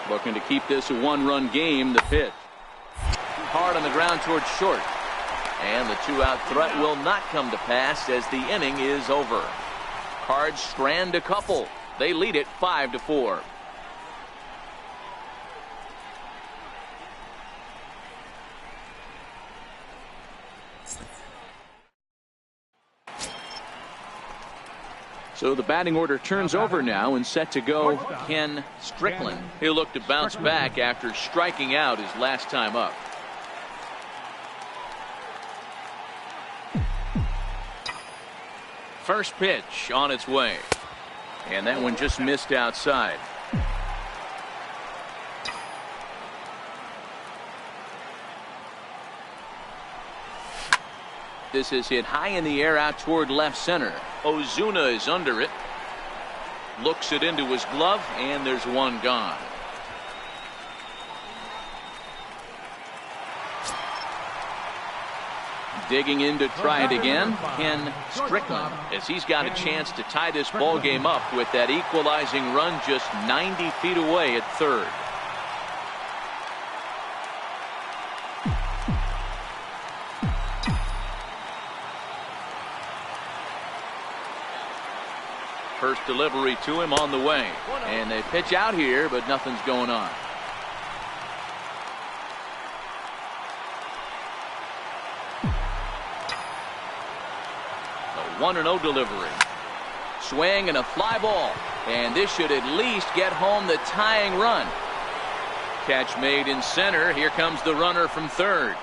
Looking to keep this a one-run game. The pitch. Hard on the ground towards short. And the two-out threat will not come to pass as the inning is over. Cards strand a couple. They lead it 5-4. So the batting order turns over now, and set to go Ken Strickland. He'll look to bounce back after striking out his last time up. First pitch on its way. And that one just missed outside. This is hit high in the air out toward left center. Ozuna is under it. Looks it into his glove, and there's one gone. Digging in to try it again, Ken Strickland, as he's got a chance to tie this ball game up with that equalizing run just 90 feet away at third. First delivery to him on the way, and they pitch out here, but nothing's going on. A 1-0 delivery. Swing and a fly ball, and this should at least get home the tying run. Catch made in center. Here comes the runner from third.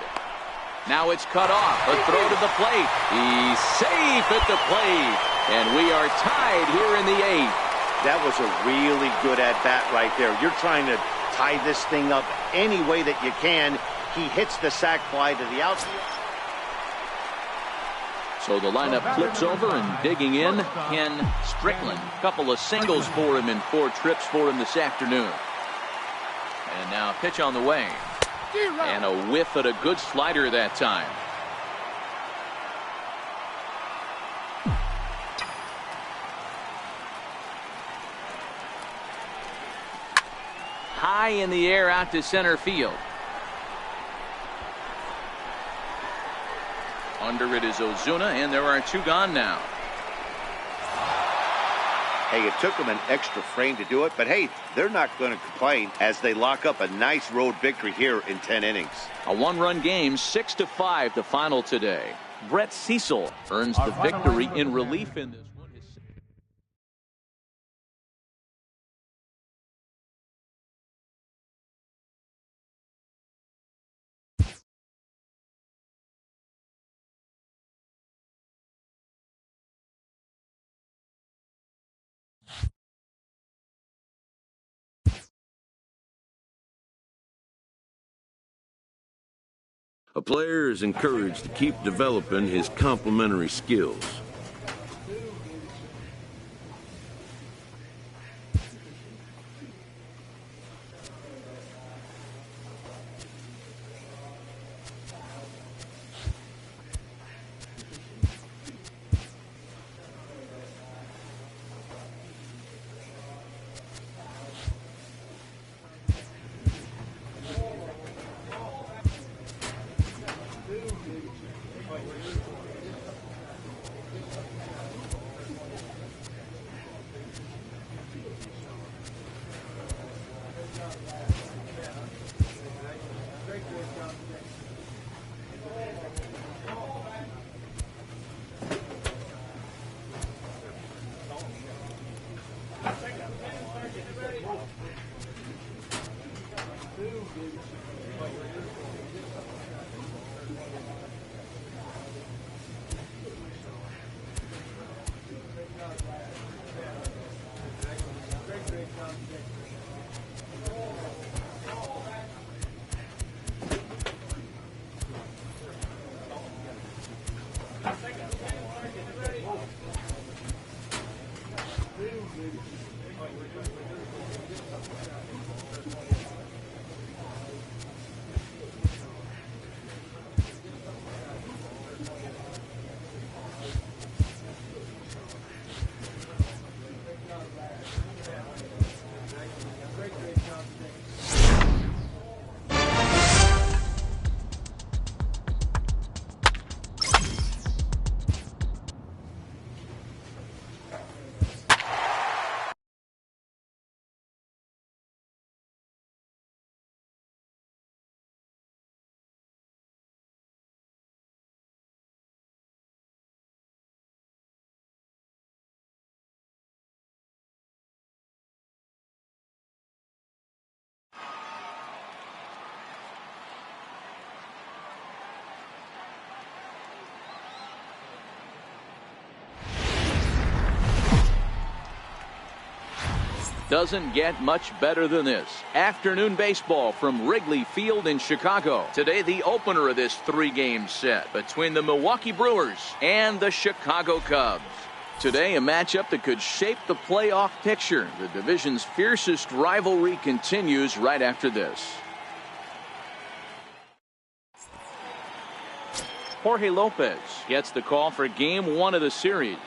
Now it's cut off. A throw to the plate. He's safe at the plate. And we are tied here in the 8th. That was a really good at-bat right there. You're trying to tie this thing up any way that you can. He hits the sac fly to the outfield. So the lineup flips over, and digging in, Ken Strickland. A couple of singles for him and 4 trips for him this afternoon. And now a pitch on the way. And a whiff at a good slider that time. High in the air out to center field. Under it is Ozuna, and there are 2 gone now. Hey, it took them an extra frame to do it, but hey, they're not going to complain as they lock up a nice road victory here in 10 innings. A 1-run game, 6-5 the final today. Brett Cecil earns the victory in relief in this one. A player is encouraged to keep developing his complementary skills. Doesn't get much better than this. Afternoon baseball from Wrigley Field in Chicago. Today, the opener of this 3-game set between the Milwaukee Brewers and the Chicago Cubs. Today, a matchup that could shape the playoff picture. The division's fiercest rivalry continues right after this. Jorge Lopez gets the call for game 1 of the series.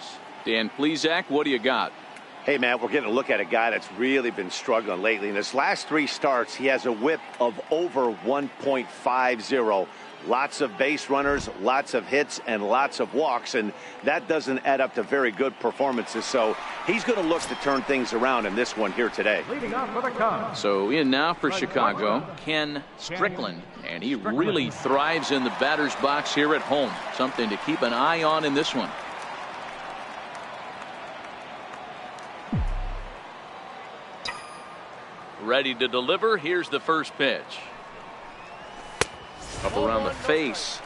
Dan Plesac, what do you got? Hey, man, we're getting a look at a guy that's really been struggling lately. In his last 3 starts, he has a whip of over 1.50. Lots of base runners, lots of hits, and lots of walks, and that doesn't add up to very good performances. So he's going to look to turn things around in this one here today. So in now for Chicago, Ken Strickland, and he really thrives in the batter's box here at home. Something to keep an eye on in this one. Ready to deliver. Here's the first pitch. Up around the face.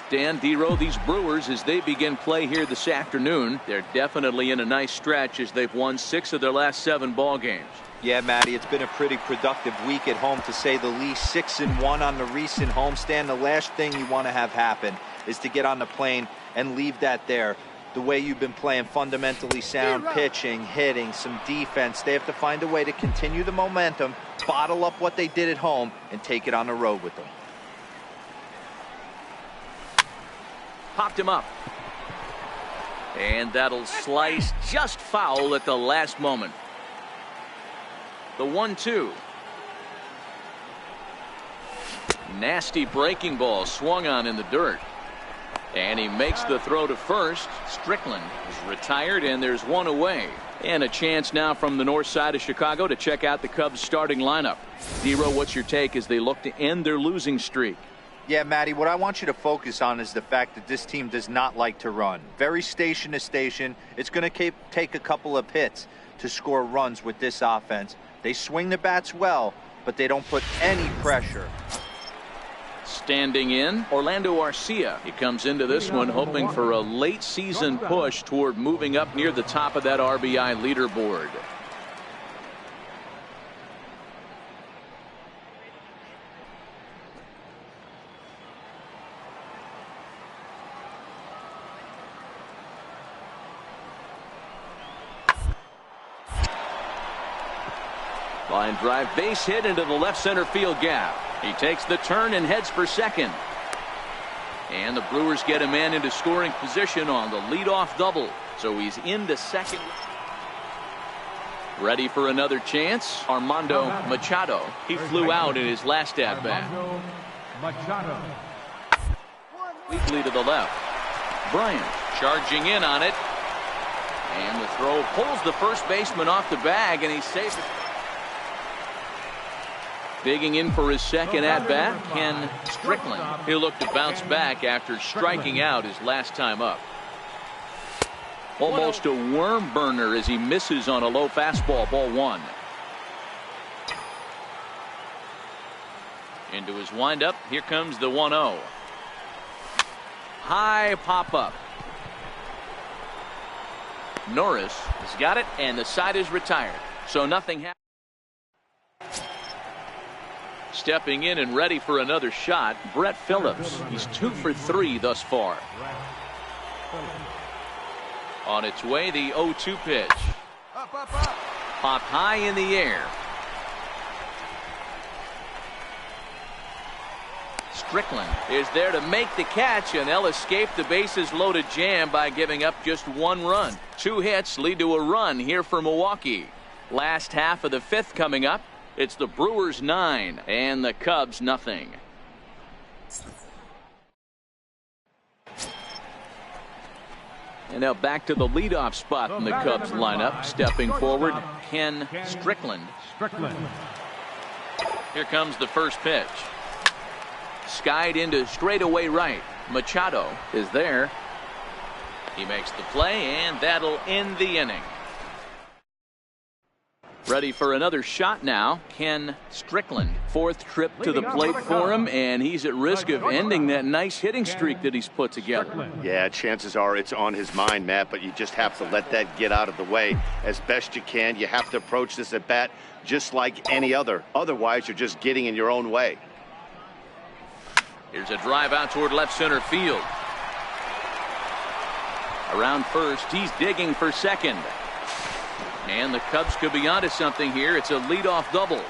Dan Dero, these Brewers, as they begin play here this afternoon, they're definitely in a nice stretch as they've won 6 of their last 7 ball games. Yeah, Matty, it's been a pretty productive week at home, to say the least. 6-1 on the recent homestand. The last thing you want to have happen is to get on the plane and leave that there. The way you've been playing, fundamentally sound pitching, hitting, some defense. They have to find a way to continue the momentum, bottle up what they did at home, and take it on the road with them. Popped him up. And that'll slice just foul at the last moment. The 1-2. Nasty breaking ball swung on in the dirt. And he makes the throw to first. Strickland is retired, and there's one away. And a chance now from the north side of Chicago to check out the Cubs starting lineup. Dero, what's your take as they look to end their losing streak? Yeah, Matty, what I want you to focus on is the fact that this team does not like to run. Very station to station. It's going to take a couple of hits to score runs with this offense. They swing the bats well, but they don't put any pressure. Standing in, Orlando Arcia. He comes into this one hoping for a late season push toward moving up near the top of that RBI leaderboard. Line drive, base hit into the left center field gap. He takes the turn and heads for second. And the Brewers get a man into scoring position on the leadoff double. So he's into second. Ready for another chance. Armando Machado. He flew out in his last at bat. Weakly to the left. Bryant charging in on it. And the throw pulls the first baseman off the bag, and he saves it. Digging in for his second at-bat, Ken Strickland. He'll look to bounce back after striking out his last time up. Almost a worm burner as he misses on a low fastball, ball 1. Into his windup, here comes the 1-0. High pop-up. Norris has got it, and the side is retired. So nothing happened. Stepping in and ready for another shot, Brett Phillips. He's 2 for 3 thus far. On its way, the 0-2 pitch. Pop high in the air. Strickland is there to make the catch, and they'll escape the bases loaded jam by giving up just 1 run. 2 hits lead to a run here for Milwaukee. Last half of the 5th coming up. It's the Brewers 9 and the Cubs nothing. And now back to the leadoff spot in the Cubs lineup. Stepping forward, Ken Strickland. Here comes the first pitch. Skied into straightaway right. Machado is there. He makes the play, and that'll end the inning. Ready for another shot now, Ken Strickland. Fourth trip to the plate for him, and he's at risk of ending that nice hitting streak that he's put together. Yeah, chances are it's on his mind, Matt, but you just have to let that get out of the way as best you can. You have to approach this at bat just like any other. Otherwise, you're just getting in your own way. Here's a drive out toward left center field. Around first, he's digging for second. And the Cubs could be onto something here. It's a leadoff double.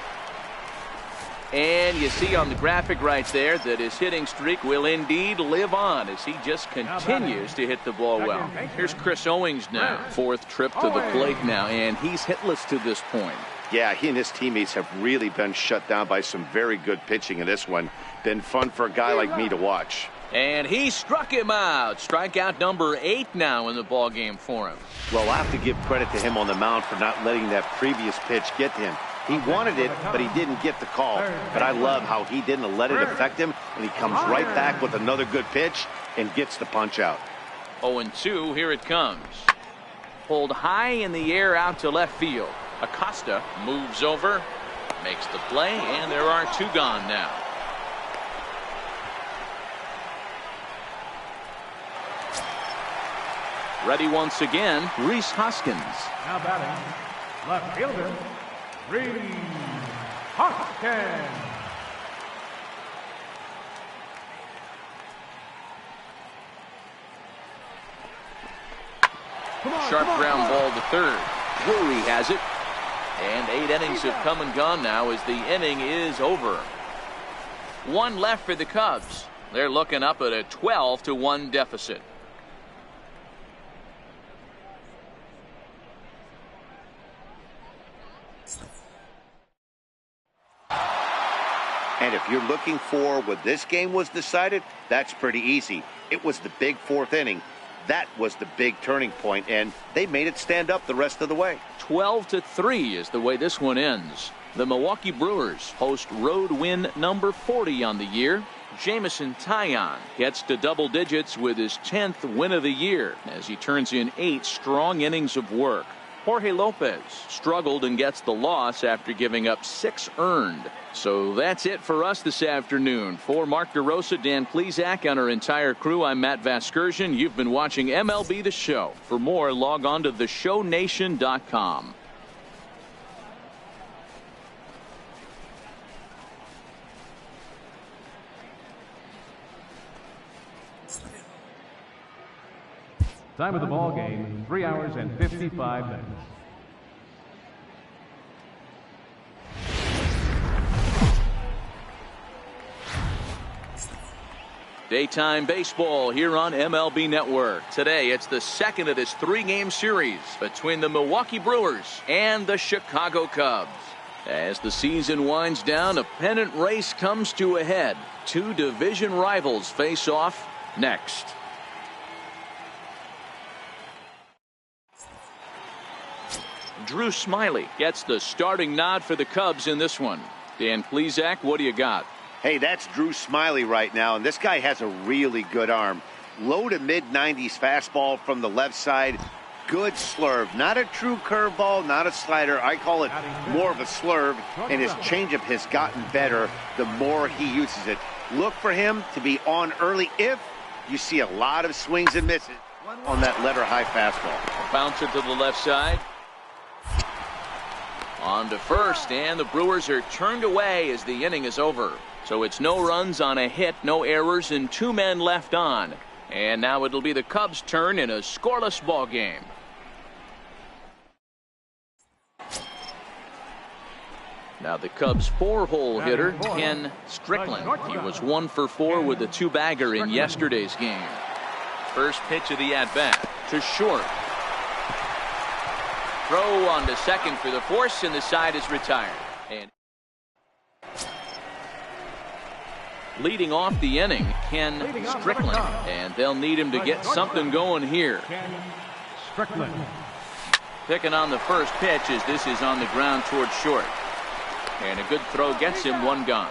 And you see on the graphic right there that his hitting streak will indeed live on as he just continues to hit the ball well. Here's Chris Owings now. Fourth trip to the plate now, and he's hitless to this point. Yeah, he and his teammates have really been shut down by some very good pitching in this one. Been fun for a guy like me to watch. And he struck him out. Strikeout number 8 now in the ball game for him. Well, I have to give credit to him on the mound for not letting that previous pitch get to him. He wanted it, but he didn't get the call. But I love how he didn't let it affect him, and he comes right back with another good pitch and gets the punch out. 0-2, here it comes. Pulled high in the air out to left field. Acosta moves over, makes the play, and there are 2 gone now. Ready once again, Rhys Hoskins. Now batting, left fielder, Rhys Hoskins. Sharp ground ball to third. Drury has it. And 8 innings have come and gone now as the inning is over. 1 left for the Cubs. They're looking up at a 12-1 deficit. And if you're looking for when this game was decided, that's pretty easy. It was the big 4th inning. That was the big turning point, and they made it stand up the rest of the way. 12-3 is the way this one ends. The Milwaukee Brewers host road win number 40 on the year. Jameson Taillon gets to double digits with his 10th win of the year as he turns in 8 strong innings of work. Jorge Lopez struggled and gets the loss after giving up 6 earned. So that's it for us this afternoon. For Mark DeRosa, Dan Plesac, and our entire crew, I'm Matt Vasgersian. You've been watching MLB The Show. For more, log on to theshownation.com. Time of the ball game, 3 hours and 55 minutes. Daytime baseball here on MLB Network. Today, it's the second of this 3-game series between the Milwaukee Brewers and the Chicago Cubs. As the season winds down, a pennant race comes to a head. 2 division rivals face off next. Drew Smyly gets the starting nod for the Cubs in this one. Dan Plesac, what do you got? Hey, that's Drew Smyly right now, and this guy has a really good arm. Low to mid-90s fastball from the left side. Good slurve. Not a true curveball, not a slider. I call it more of a slurve, and his changeup has gotten better the more he uses it. Look for him to be on early if you see a lot of swings and misses on that letter-high fastball. Bouncer to the left side. On to first, and the Brewers are turned away as the inning is over. So it's no runs on a hit, no errors, and 2 men left on. And now it'll be the Cubs' turn in a scoreless ball game. Now the Cubs' 4-hole hitter, Ken Strickland. He was 1 for 4 with a 2-bagger in yesterday's game. First pitch of the at-bat to short. Throw on to second for the force, and the side is retired. And leading off the inning, Ken Strickland, and they'll need him to get something going here. Strickland. Picking on the first pitch as this is on the ground towards short. And a good throw gets him 1 gone.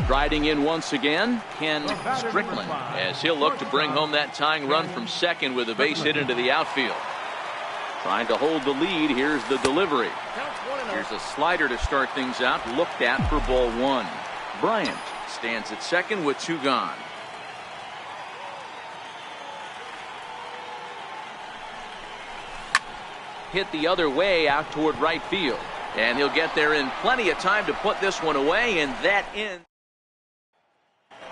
Striding in once again, Ken Strickland, as he'll look to bring home that tying run from second with a base hit into the outfield. Trying to hold the lead. Here's the delivery. Here's a slider to start things out. Looked at for ball one. Bryant stands at second with 2 gone. Hit the other way out toward right field. And he'll get there in plenty of time to put this one away, and that ends.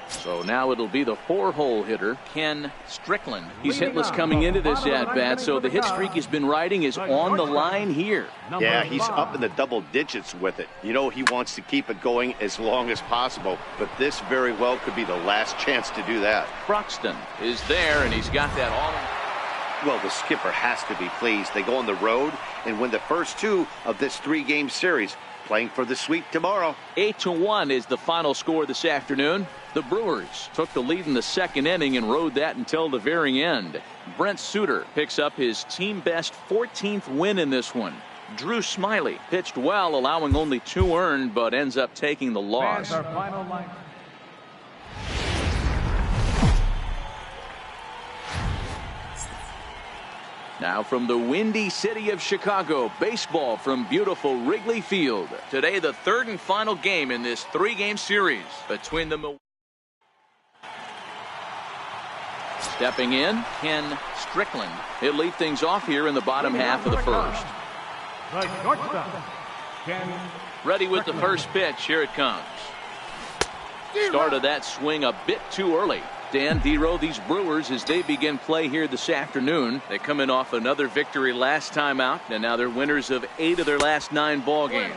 So now it'll be the 4-hole hitter, Ken Strickland. He's hitless coming into this at-bat, so the hit streak he's been riding is on the line here. Yeah, he's up in the double digits with it. You know, he wants to keep it going as long as possible, but this very well could be the last chance to do that. Croxton is there, and he's got that all in. Well, the skipper has to be pleased. They go on the road and win the first 2 of this 3-game series, playing for the sweep tomorrow. 8-1 is the final score this afternoon. The Brewers took the lead in the second inning and rode that until the very end. Brent Suter picks up his team-best 14th win in this one. Drew Smiley pitched well, allowing only 2 earned, but ends up taking the loss. Now from the windy city of Chicago, baseball from beautiful Wrigley Field. Today, the 3rd and final game in this 3-game series between the Stepping in, Ken Strickland. He'll lead things off here in the bottom half of the first. Ready with the first pitch. Here it comes. Started that swing a bit too early. Dan Dero, these Brewers, as they begin play here this afternoon, they come in off another victory last time out, and now they're winners of 8 of their last 9 ball games.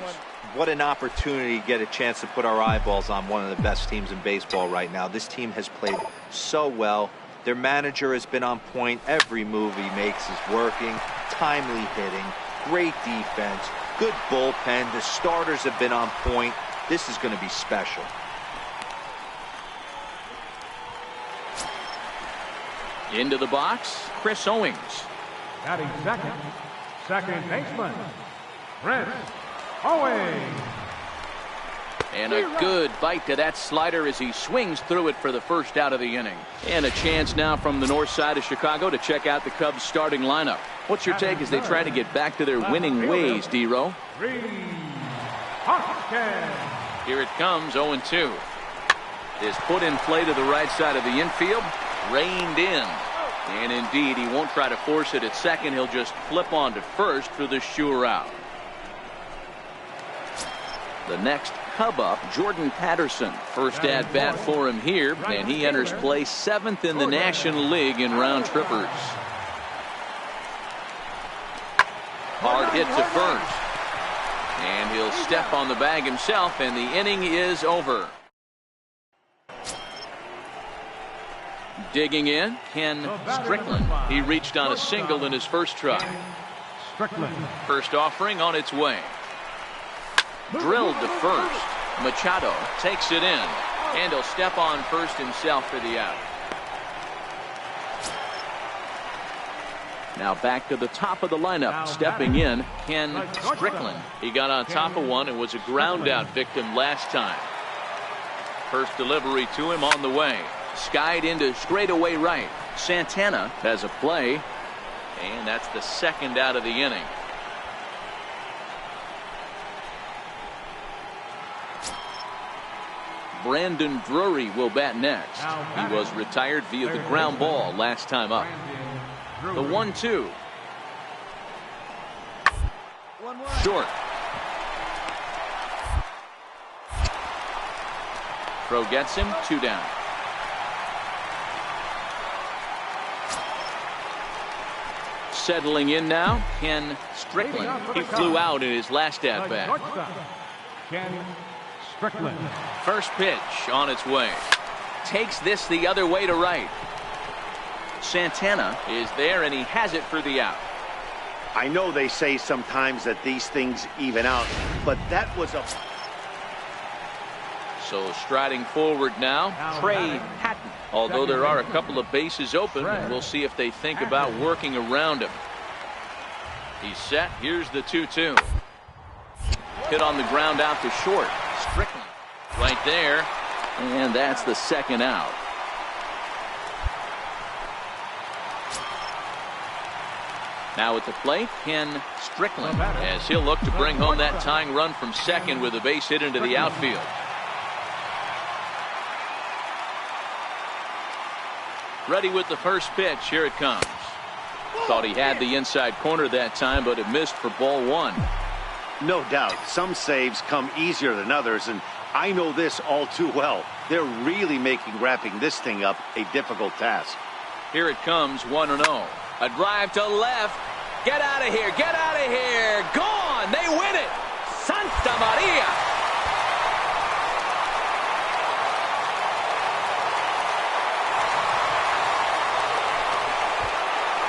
What an opportunity to get a chance to put our eyeballs on one of the best teams in baseball right now. This team has played so well. Their manager has been on point. Every move he makes is working. Timely hitting, great defense, good bullpen. The starters have been on point. This is going to be special. Into the box, Chris Owings. Batting second baseman, Chris Owings. And a good bite to that slider as he swings through it for the first out of the inning. And a chance now from the north side of Chicago to check out the Cubs starting lineup. What's your take as they try to get back to their winning ways, Dero? Here it comes, 0-2. Is put in play to the right side of the infield. Reined in. And indeed, he won't try to force it at second. He'll just flip on to first for the sure out. The next Cub up, Jordan Patterson. First at bat for him here, and he enters play 7th in the National League in round trippers. Hard hit to first. And he'll step on the bag himself, and the inning is over. Digging in, Ken Strickland. He reached on a single in his first try. First offering on its way. Drilled to first. Machado takes it in, and he'll step on first himself for the out. Now back to the top of the lineup. Stepping in, Ken Strickland. He got on top of one and was a ground out victim last time. First delivery to him on the way. Skied into straightaway right. Santana has a play, and that's the second out of the inning. Brandon Drury will bat next. He was retired via the ground ball last time up. The 1-2. Short. Throw gets him, 2 down. Settling in now, Ken Strickland. He flew out in his last at bat. Ken Strickland. First pitch on its way. Takes this the other way to right. Santana is there, and he has it for the out. I know they say sometimes that these things even out, but that was a... So striding forward now, Trey Patton. Although there are a couple of bases open, and we'll see if they think about working around him. He's set. Here's the 2-2. Hit on the ground out to short. Strickland right there. And that's the second out. Now at the plate, Ken Strickland, as he'll look to bring home that tying run from second with a base hit into the outfield. Ready with the first pitch. Here it comes. Thought he had the inside corner that time, but it missed for ball one. No doubt. Some saves come easier than others, and I know this all too well. They're really making wrapping this thing up a difficult task. Here it comes, 1-0. A drive to left. Get out of here. Get out of here. Gone. They win it. Santa Maria.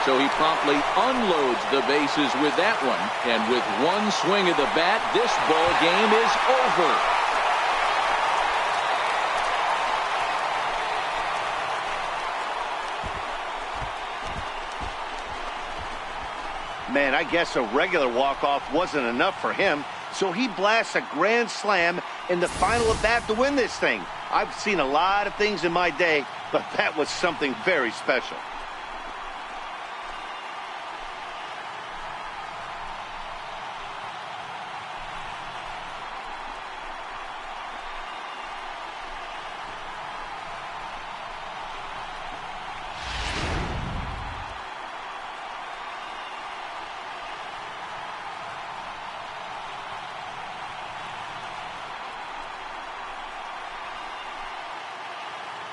So he promptly unloads the bases with that one. And with one swing of the bat, this ball game is over. Man, I guess a regular walk-off wasn't enough for him, so he blasts a grand slam in the final at bat to win this thing. I've seen a lot of things in my day, but that was something very special.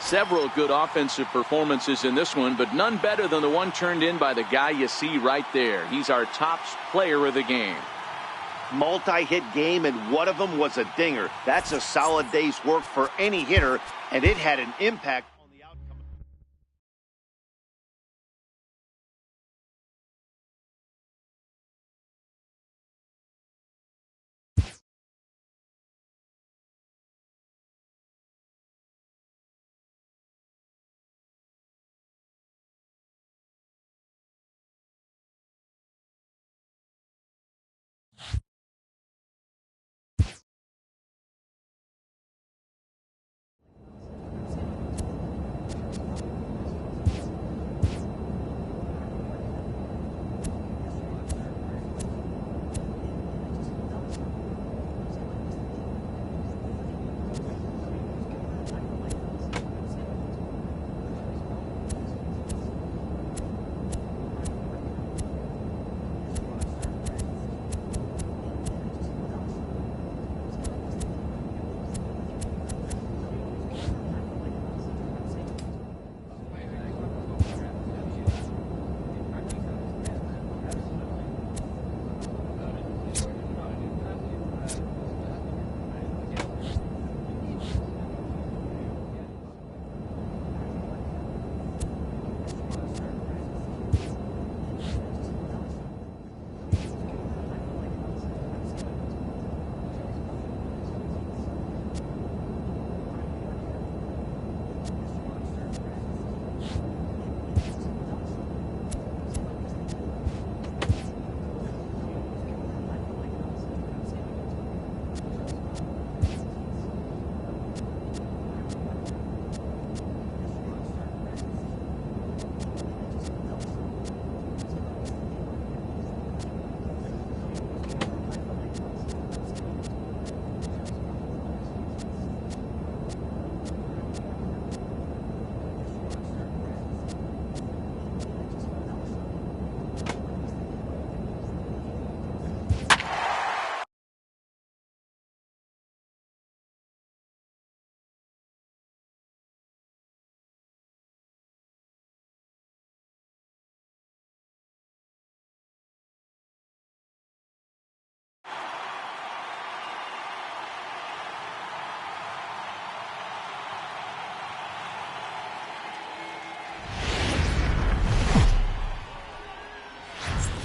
Several good offensive performances in this one, but none better than the one turned in by the guy you see right there. He's our top player of the game. Multi-hit game, and one of them was a dinger. That's a solid day's work for any hitter, and it had an impact on the outcome.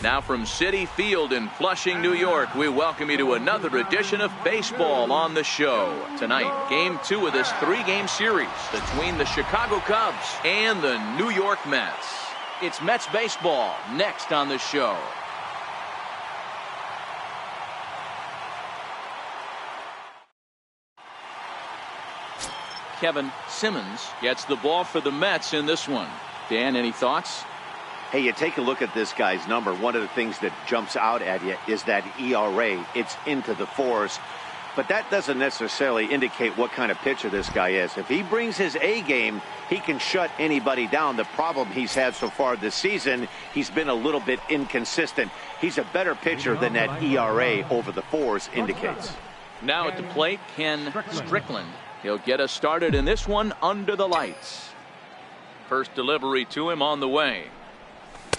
Now from Citi Field in Flushing, New York, we welcome you to another edition of Baseball on the Show. Tonight, Game 2 of this 3-game series between the Chicago Cubs and the New York Mets. It's Mets baseball next on the show. Kevin Simmons gets the ball for the Mets in this one. Dan, any thoughts? Hey, you take a look at this guy's number. One of the things that jumps out at you is that ERA. It's into the 4s. But that doesn't necessarily indicate what kind of pitcher this guy is. If he brings his A game, he can shut anybody down. The problem he's had so far this season, he's been a little bit inconsistent. He's a better pitcher than that ERA over the 4s indicates. Now at the plate, Ken Strickland. He'll get us started in this one under the lights. First delivery to him on the way.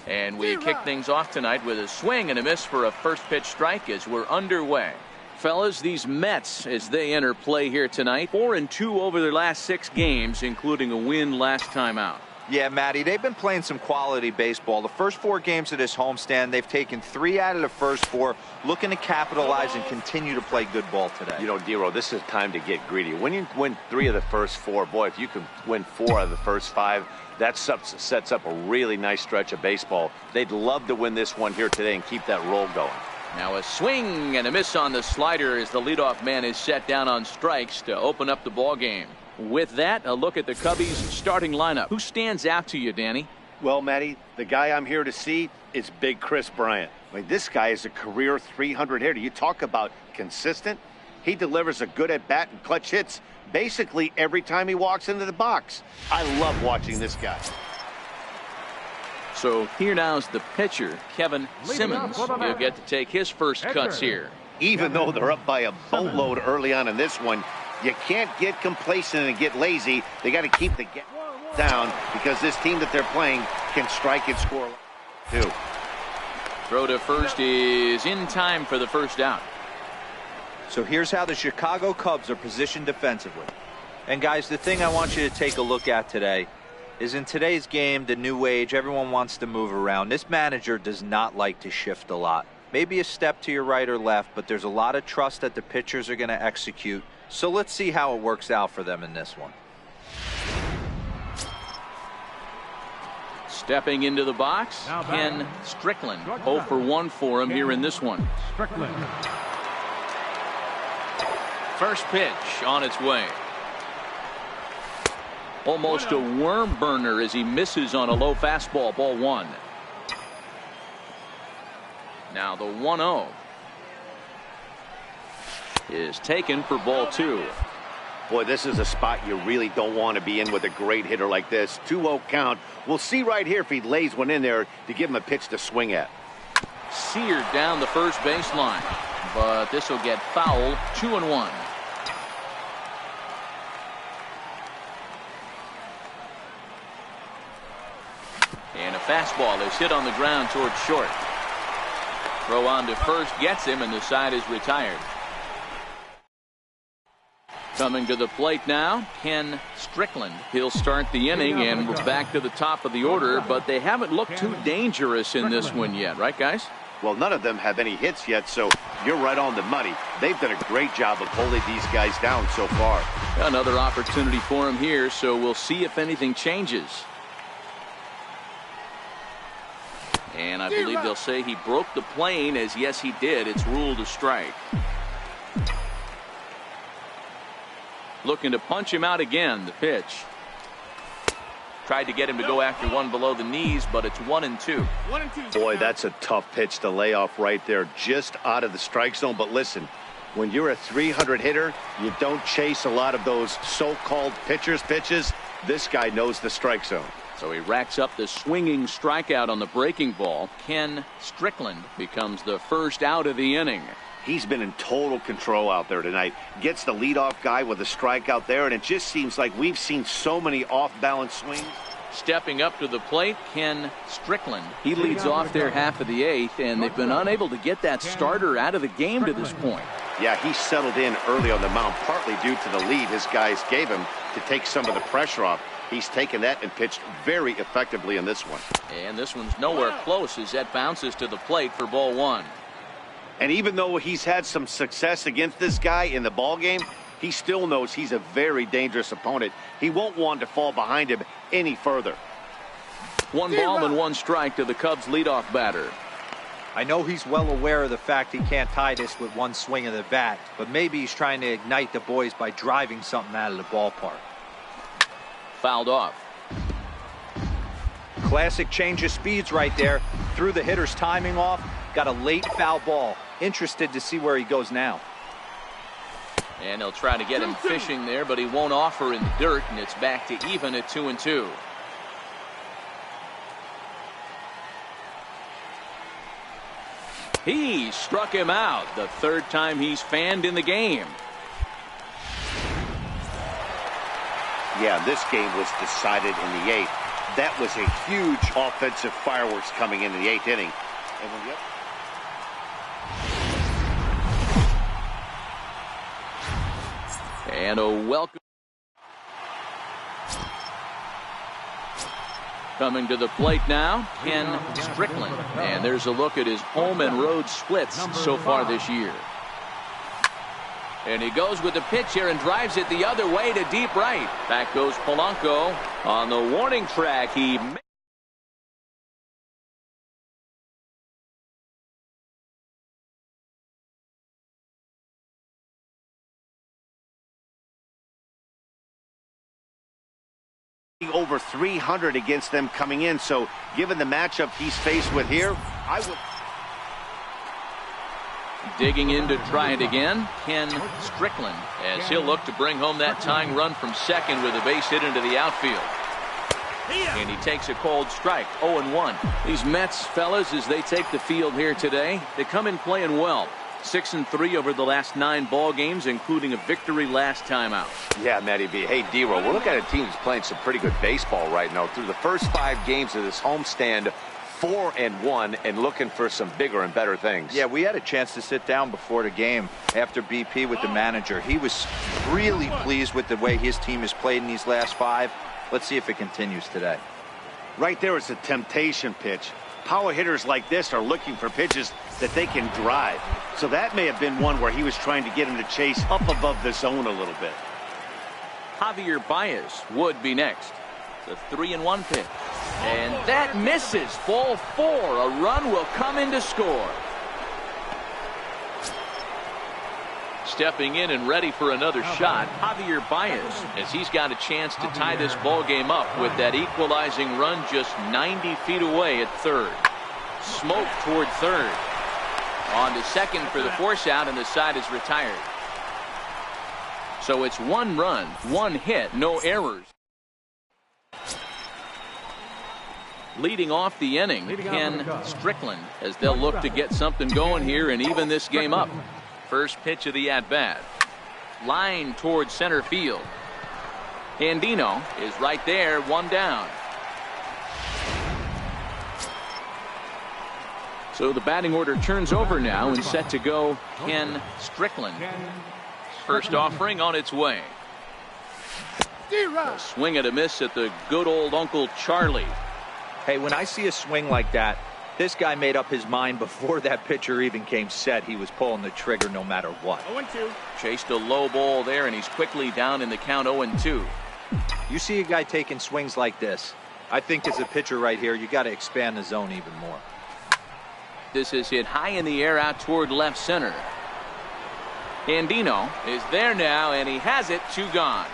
And we kick things off tonight with a swing and a miss for a first pitch strike as we're underway. Fellas, these Mets, as they enter play here tonight, 4-2 over their last 6 games, including a win last time out. Yeah, Matty, they've been playing some quality baseball. The first 4 games of this homestand, they've taken 3 out of the first 4, looking to capitalize and continue to play good ball today. You know, Dero, this is time to get greedy. When you win 3 of the first 4, boy, if you can win 4 out of the first 5, that sets up a really nice stretch of baseball. They'd love to win this one here today and keep that roll going. Now a swing and a miss on the slider as the leadoff man is set down on strikes to open up the ball game. With that, a look at the Cubbies starting lineup. Who stands out to you, Danny? Well, Matty, the guy I'm here to see is Big Chris Bryant. I mean, this guy is a career 300 hitter. You talk about consistent. He delivers a good at bat and clutch hits basically every time he walks into the box. I love watching this guy. So here now is the pitcher, Kevin Simmons. He'll get to take his first cuts here. Even though they're up by a boatload early on in this one, you can't get complacent and get lazy. They got to keep the gap down because this team that they're playing can strike and score too. Throw to first is in time for the first out. So here's how the Chicago Cubs are positioned defensively. And guys, the thing I want you to take a look at today is in today's game, the new age, everyone wants to move around. This manager does not like to shift a lot. Maybe a step to your right or left, but there's a lot of trust that the pitchers are going to execute. So let's see how it works out for them in this one. Stepping into the box, Ken Strickland. 0 for 1 for him here in this one. First pitch on its way. Almost a worm burner as he misses on a low fastball, ball 1. Now the 1-0 is taken for ball 2. Boy, this is a spot you really don't want to be in with a great hitter like this. 2-0 count. We'll see right here if he lays one in there to give him a pitch to swing at. Seared down the first baseline, but this will get foul. 2-1. And a fastball is hit on the ground towards short. Throw on to first gets him, and the side is retired. Coming to the plate now, Ken Strickland. He'll start the inning, and we're back to the top of the order, but they haven't looked too dangerous in this one yet, right, guys? Well, none of them have any hits yet, so you're right on the money. They've done a great job of holding these guys down so far. Another opportunity for him here, so we'll see if anything changes. And I believe they'll say he broke the plane, as yes, he did. It's ruled a strike. Looking to punch him out again. The pitch. Tried to get him to go after one below the knees, but it's 1-2. Boy, that's a tough pitch to lay off right there, just out of the strike zone. But listen, when you're a 300 hitter, you don't chase a lot of those so-called pitcher's pitches. This guy knows the strike zone. So he racks up the swinging strikeout on the breaking ball. Ken Strickland becomes the first out of the inning. He's been in total control out there tonight. Gets the leadoff guy with a strikeout there, and it just seems like we've seen so many off-balance swings. Stepping up to the plate, Ken Strickland. He leads off their half of the 8th, and they've been unable to get that starter out of the game to this point. Yeah, he settled in early on the mound, partly due to the lead his guys gave him to take some of the pressure off. He's taken that and pitched very effectively in this one. And this one's nowhere close as that bounces to the plate for ball 1. And even though he's had some success against this guy in the ball game, he still knows he's a very dangerous opponent. He won't want to fall behind him any further. 1 ball and 1 strike to the Cubs leadoff batter. I know he's well aware of the fact he can't tie this with 1 swing of the bat, but maybe he's trying to ignite the boys by driving something out of the ballpark. fouled off. Classic change of speeds right there. Threw the hitter's timing off. Got a late foul ball. Interested to see where he goes now. And he'll try to get him fishing there, but he won't offer in the dirt, and it's back to even at 2-2. He struck him out, the third time he's fanned in the game. Yeah, this game was decided in the 8th. That was a huge offensive fireworks coming in the 8th inning. And when And a welcome. Coming to the plate now, Ken Strickland. And there's a look at his home and road splits so far this year. And he goes with the pitch here and drives it the other way to deep right. Back goes Polanco on the warning track. He over 300 against them coming in, so given the matchup he's faced with here, I would. Digging in to try it again, Ken Strickland, as he'll look to bring home that tying run from second with a base hit into the outfield. And he takes a cold strike, 0-1. These Mets, fellas, as they take the field here today, they come in playing well. 6-3 over the last 9 ball games, including a victory last time out. Yeah, Matty B. Hey, D-Roll, we're looking at a team that's playing some pretty good baseball right now. Through the first 5 games of this homestand, 4-1, and looking for some bigger and better things. Yeah, we had a chance to sit down before the game after BP with the manager. He was really pleased with the way his team has played in these last 5. Let's see if it continues today. Right there is a temptation pitch. Power hitters like this are looking for pitches that they can drive. So that may have been one where he was trying to get him to chase up above the zone a little bit. Javier Baez would be next. The 3-1 pitch. And that misses. Ball 4. A run will come in to score. Stepping in and ready for another shot, Javier Baez, as he's got a chance to tie this ball game up with that equalizing run just 90 feet away at third. Smoke toward third. On to second for the force out, and the side is retired. So it's 1 run, 1 hit, no errors. Leading off the inning, Ken Strickland, as they'll look to get something going here and even this game up. First pitch of the at-bat. Line towards center field. Andino is right there, 1 down. So the batting order turns over now and set to go Ken Strickland. First offering on its way. A swing and a miss at the good old Uncle Charlie. Hey, when I see a swing like that, this guy made up his mind before that pitcher even came set. He was pulling the trigger no matter what. 0-2. Chased a low ball there, and he's quickly down in the count 0-2. You see a guy taking swings like this, I think as a pitcher right here, you got to expand the zone even more. This is hit high in the air out toward left center. Andino is there now, and he has it. 2 gone.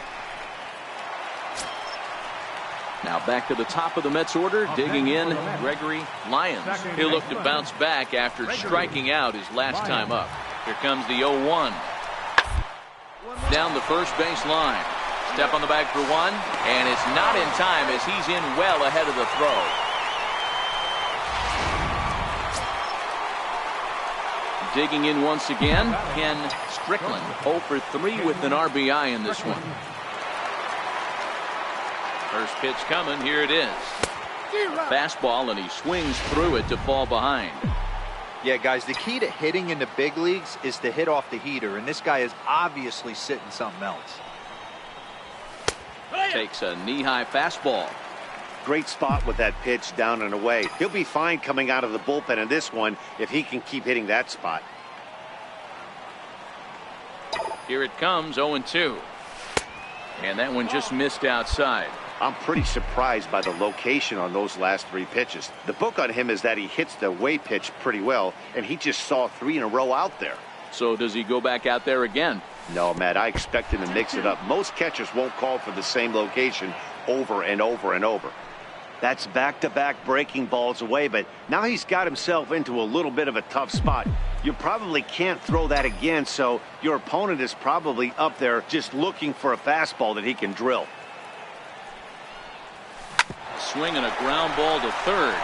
Now back to the top of the Mets order, digging in, Gregory Lyons. He'll look to bounce back after striking out his last time up. Here comes the 0-1. Down the first base line. Step on the bag for 1, and it's not in time as he's in well ahead of the throw. Digging in once again, Ken Strickland, 0 for 3 with an RBI in this one. First pitch coming, here it is. Fastball, and he swings through it to fall behind. Yeah, guys, the key to hitting in the big leagues is to hit off the heater, and this guy is obviously sitting something else. Takes a knee-high fastball. Great spot with that pitch down and away. He'll be fine coming out of the bullpen in this one if he can keep hitting that spot. Here it comes, 0-2. And that one just missed outside. I'm pretty surprised by the location on those last 3 pitches. The book on him is that he hits the away pitch pretty well, and he just saw 3 in a row out there. So does he go back out there again? No, Matt, I expect him to mix it up. Most catchers won't call for the same location over and over and over. That's back-to-back breaking balls away, but now he's got himself into a little bit of a tough spot. You probably can't throw that again, so your opponent is probably up there just looking for a fastball that he can drill. Swinging a ground ball to third.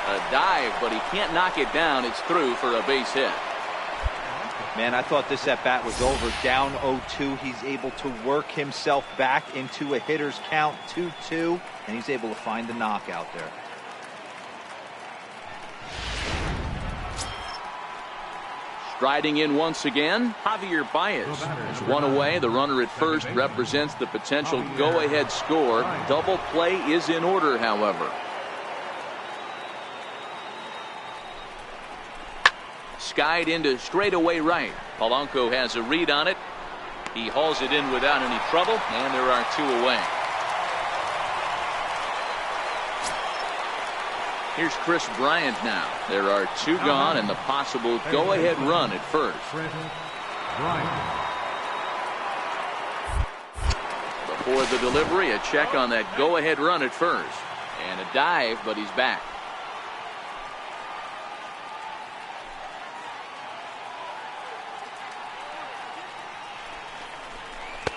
A dive, but he can't knock it down. It's through for a base hit. Man, I thought this at-bat was over. Down 0-2. He's able to work himself back into a hitter's count, 2-2, and he's able to find the knockout there. Striding in once again, Javier Baez. There's one away. The runner at first represents the potential go-ahead score. Double play is in order, however. Skied into straightaway right. Polanco has a read on it. He hauls it in without any trouble, and there are two away. Here's Chris Bryant now. There are two gone and the possible go-ahead run at first. Before the delivery, a check on that go-ahead run at first. And a dive, but he's back.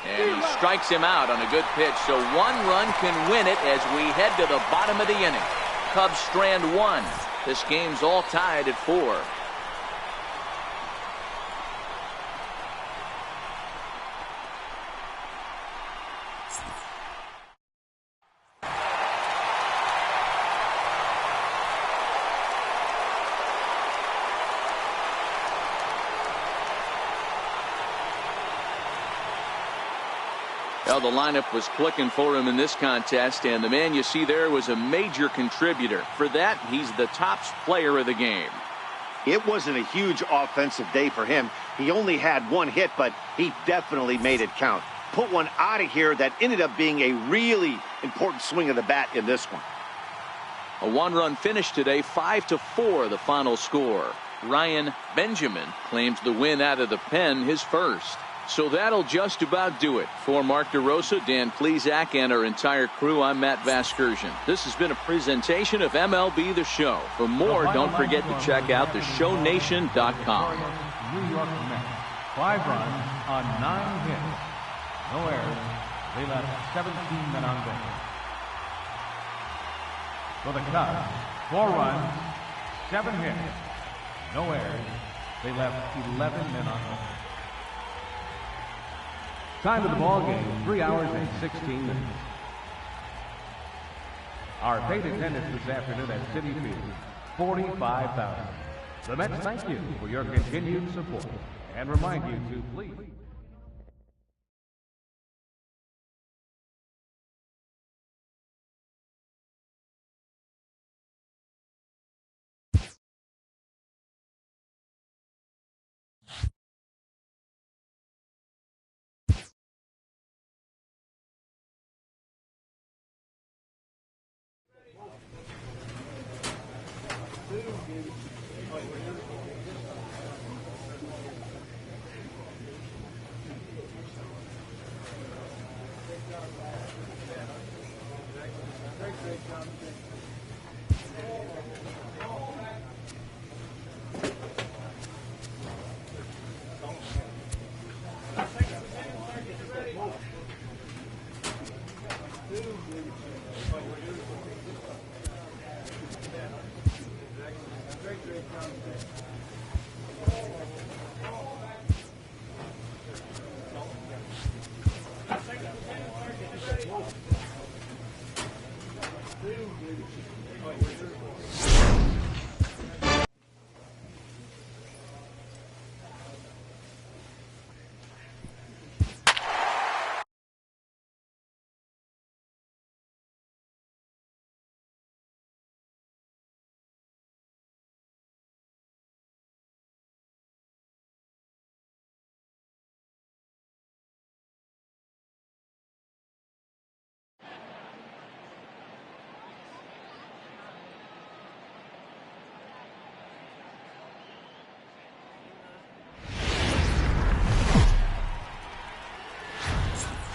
And he strikes him out on a good pitch, so one run can win it as we head to the bottom of the inning. Cubs strand one. This game's all tied at 4. Well, the lineup was clicking for him in this contest, and the man you see there was a major contributor. For that, he's the top player of the game. It wasn't a huge offensive day for him. He only had one hit, but he definitely made it count. Put one out of here that ended up being a really important swing of the bat in this one. A one-run finish today, 5-4 the final score. Ryan Benjamin claims the win out of the pen, his first. So that'll just about do it. For Mark DeRosa, Dan Plesac, and our entire crew, I'm Matt Vasgersian. This has been a presentation of MLB The Show. For more, don't forget to check out theshownation.com. New York Mets, 5 runs on 9 hits. No errors. They left 17 men on base. For the Cubs, 4 runs, 7 hits. No errors. They left 11 men on base. Time of the ball game, 3 hours and 16 minutes. Our paid attendance this afternoon at Citi Field, 45,000. The Mets thank you for your continued support and remind you to please.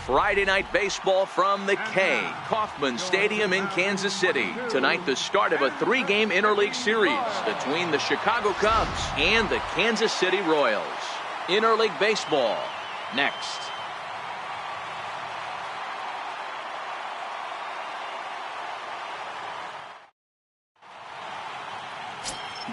Friday night baseball from the K. Kauffman Stadium in Kansas City. Tonight, the start of a 3-game interleague series between the Chicago Cubs and the Kansas City Royals. Interleague baseball next.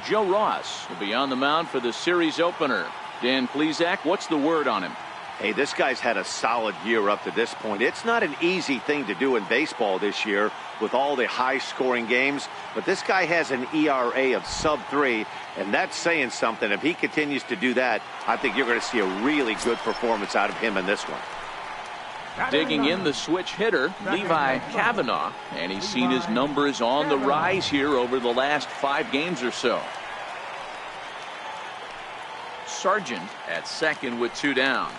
Joe Ross will be on the mound for the series opener. Dan Plesac, what's the word on him? Hey, this guy's had a solid year up to this point. It's not an easy thing to do in baseball this year with all the high-scoring games, but this guy has an ERA of sub-3, and that's saying something. If he continues to do that, I think you're going to see a really good performance out of him in this one. Digging in the switch hitter, Levi Kavanaugh, and he's seen his numbers on the rise here over the last 5 games or so. Sargent at second with 2 down.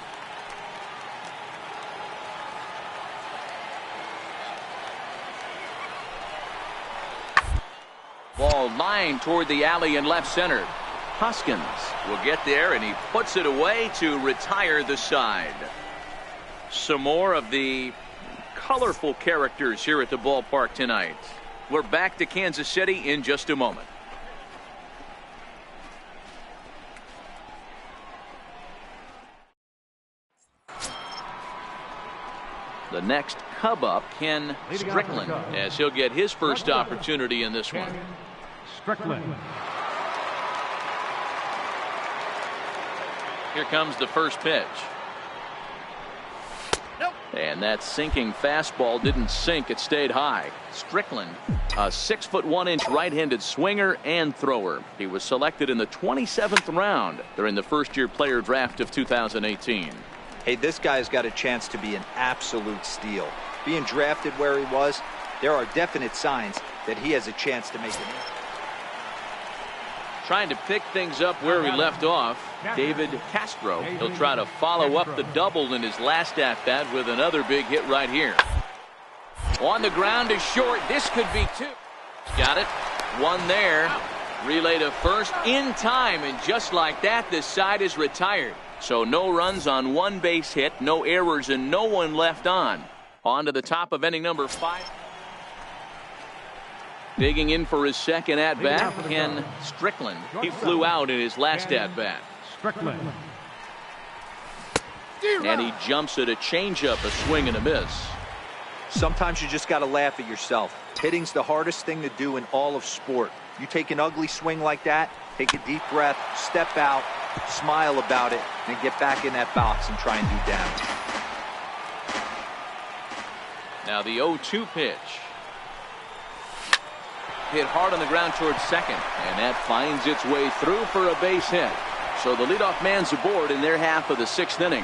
Ball lined toward the alley in left center. Hoskins will get there, and he puts it away to retire the side. Some more of the colorful characters here at the ballpark tonight. We're back to Kansas City in just a moment. The next Cub up, Ken Strickland, as he'll get his first opportunity in this one. Strickland. Here comes the first pitch. And that sinking fastball didn't sink, it stayed high. Strickland, a 6'1" right-handed swinger and thrower. He was selected in the 27th round during the first-year player draft of 2018. Hey, this guy's got a chance to be an absolute steal. Being drafted where he was, there are definite signs that he has a chance to make it. Trying to pick things up where he left off, David Castro. He'll try to follow up the double in his last at-bat with another big hit right here. On the ground is short. This could be 2. Got it. 1 there. Relay to first in time, and just like that, this side is retired. So no runs on 1 base hit, no errors, and no one left on. On to the top of inning number 5. Digging in for his second at-bat, Ken Strickland. He flew out in his last at-bat. Strickland. And he jumps at a changeup, a swing and a miss. Sometimes you just got to laugh at yourself. Hitting's the hardest thing to do in all of sport. You take an ugly swing like that, take a deep breath, step out, smile about it, and get back in that box and try and do damage. Now the 0-2 pitch. Hit hard on the ground towards second, and that finds its way through for a base hit. So the leadoff man's aboard in their half of the 6th inning.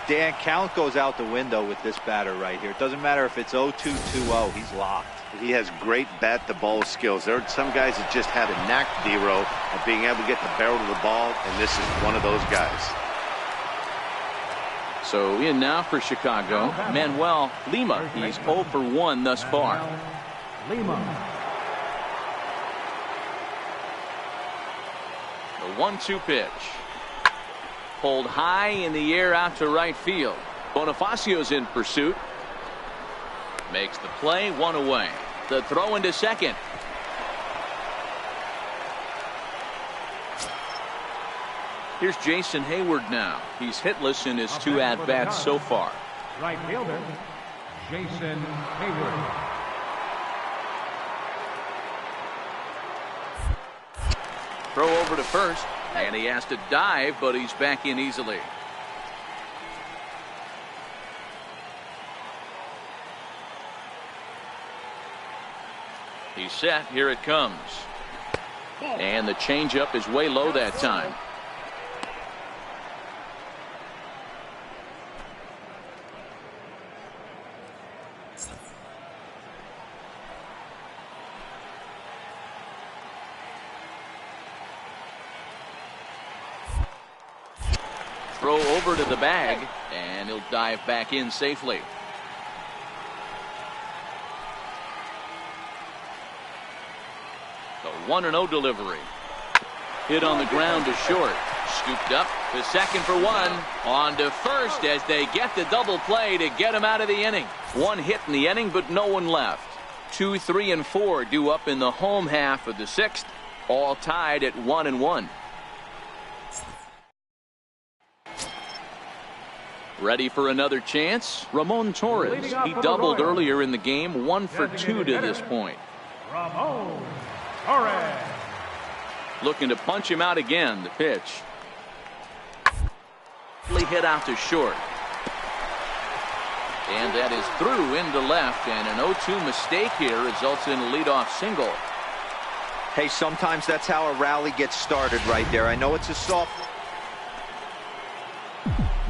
Dan, count goes out the window with this batter right here. It doesn't matter if it's 0-2, 2-0. He's locked. He has great bat-to-ball skills. There are some guys that just have a knack, D-Row, of being able to get the barrel of the ball, and this is one of those guys. So in now for Chicago, Manuel Lima. He's 0 for 1 thus far. Lima. The 1-2 pitch. Pulled high in the air out to right field. Bonifacio's in pursuit. Makes the play, 1 away. The throw into second. Here's Jason Hayward now. He's hitless in his 2 at-bats so far. Right fielder, Jason Hayward. Throw over to first, and he has to dive, but he's back in easily. He's set. Here it comes. And the changeup is way low that time. Throw over to the bag, and he'll dive back in safely. The 1-0 delivery. Hit on the ground to short. Scooped up to second for one. On to first as they get the double play to get him out of the inning. One hit in the inning, but no one left. 2, 3, and 4 due up in the home half of the sixth. All tied at 1-1. Ready for another chance? Ramon Torres. He doubled earlier in the game. 1 for 2 to this point. Ramon Torres. Looking to punch him out again. The pitch. Hit out to short. And that is through into left, and an 0-2 mistake here results in a leadoff single. Hey, sometimes that's how a rally gets started right there. I know it's a soft.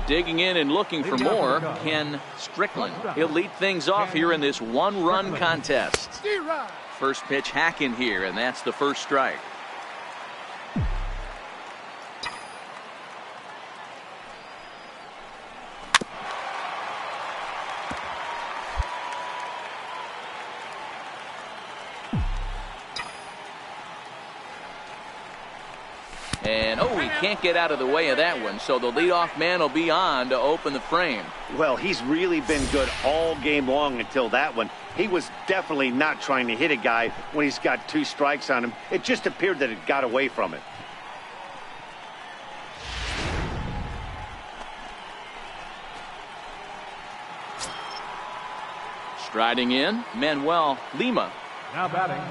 Digging in and looking for more, Ken Strickland. He'll lead things off here in this one-run contest. First pitch hacking here, and that's the first strike. And, he can't get out of the way of that one, so the leadoff man will be on to open the frame. Well, he's really been good all game long until that one. He was definitely not trying to hit a guy when he's got 2 strikes on him. It just appeared that it got away from it. Striding in, Manuel Lima. Now batting,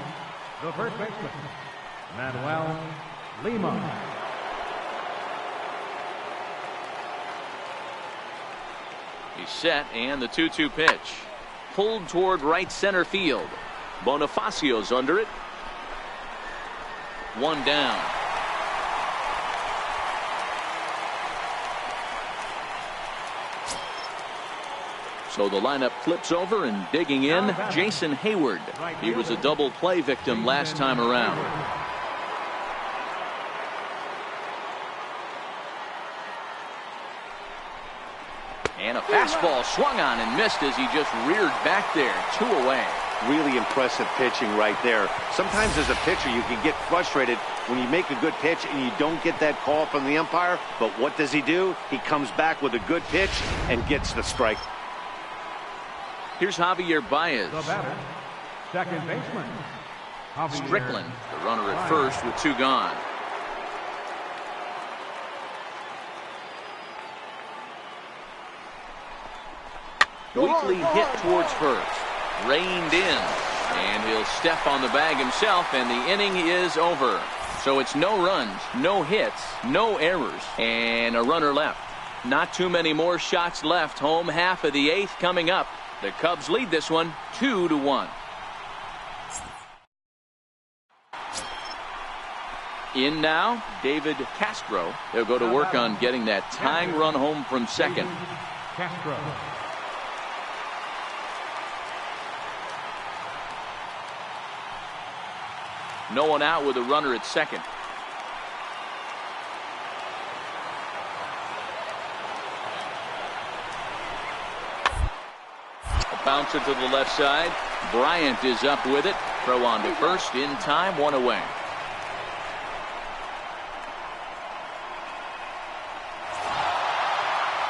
the first baseman, Manuel Lima. He's set, and the 2-2 pitch. Pulled toward right center field. Bonifacio's under it. One down. So the lineup flips over, and digging in, Jason Hayward. He was a double play victim last time around. And a fastball swung on and missed as he just reared back there. 2 away. Really impressive pitching right there. Sometimes as a pitcher you can get frustrated when you make a good pitch and you don't get that call from the umpire. But what does he do? He comes back with a good pitch and gets the strike. Here's Javier Baez. The batter, second baseman, Javier Strickland, the runner at first with 2 gone. Weakly hit towards first. Reined in. And he'll step on the bag himself, and the inning is over. So it's no runs, no hits, no errors, and a runner left. Not too many more shots left. Home half of the 8th coming up. The Cubs lead this one 2-1. In now, David Castro. They'll go to work on getting that tying run home from second. Castro. No one out with a runner at second. A bouncer to the left side. Bryant is up with it. Throw on to first in time. 1 away.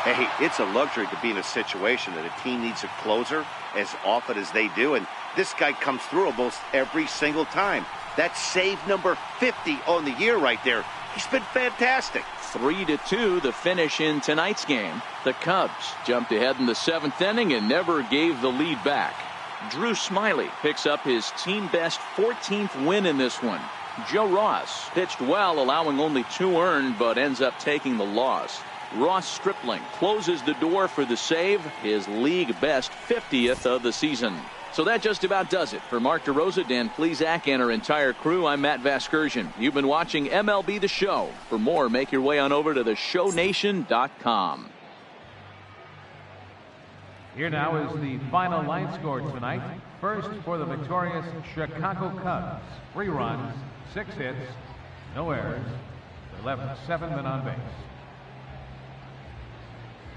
Hey, it's a luxury to be in a situation that a team needs a closer as often as they do, and this guy comes through almost every single time. That's save number 50 on the year right there. He's been fantastic. 3-2 the finish in tonight's game. The Cubs jumped ahead in the 7th inning and never gave the lead back. Drew Smyly picks up his team best 14th win in this one. Joe Ross pitched well, allowing only 2 earned, but ends up taking the loss. Ross Stripling closes the door for the save, his league best 50th of the season. So that just about does it. For Mark DeRosa, Dan Plesac, and our entire crew, I'm Matt Vasgersian. You've been watching MLB The Show. For more, make your way on over to theshownation.com. Here now is the final line score tonight. First for the victorious Chicago Cubs. 3 runs, 6 hits, no errors. They left 7 men on base.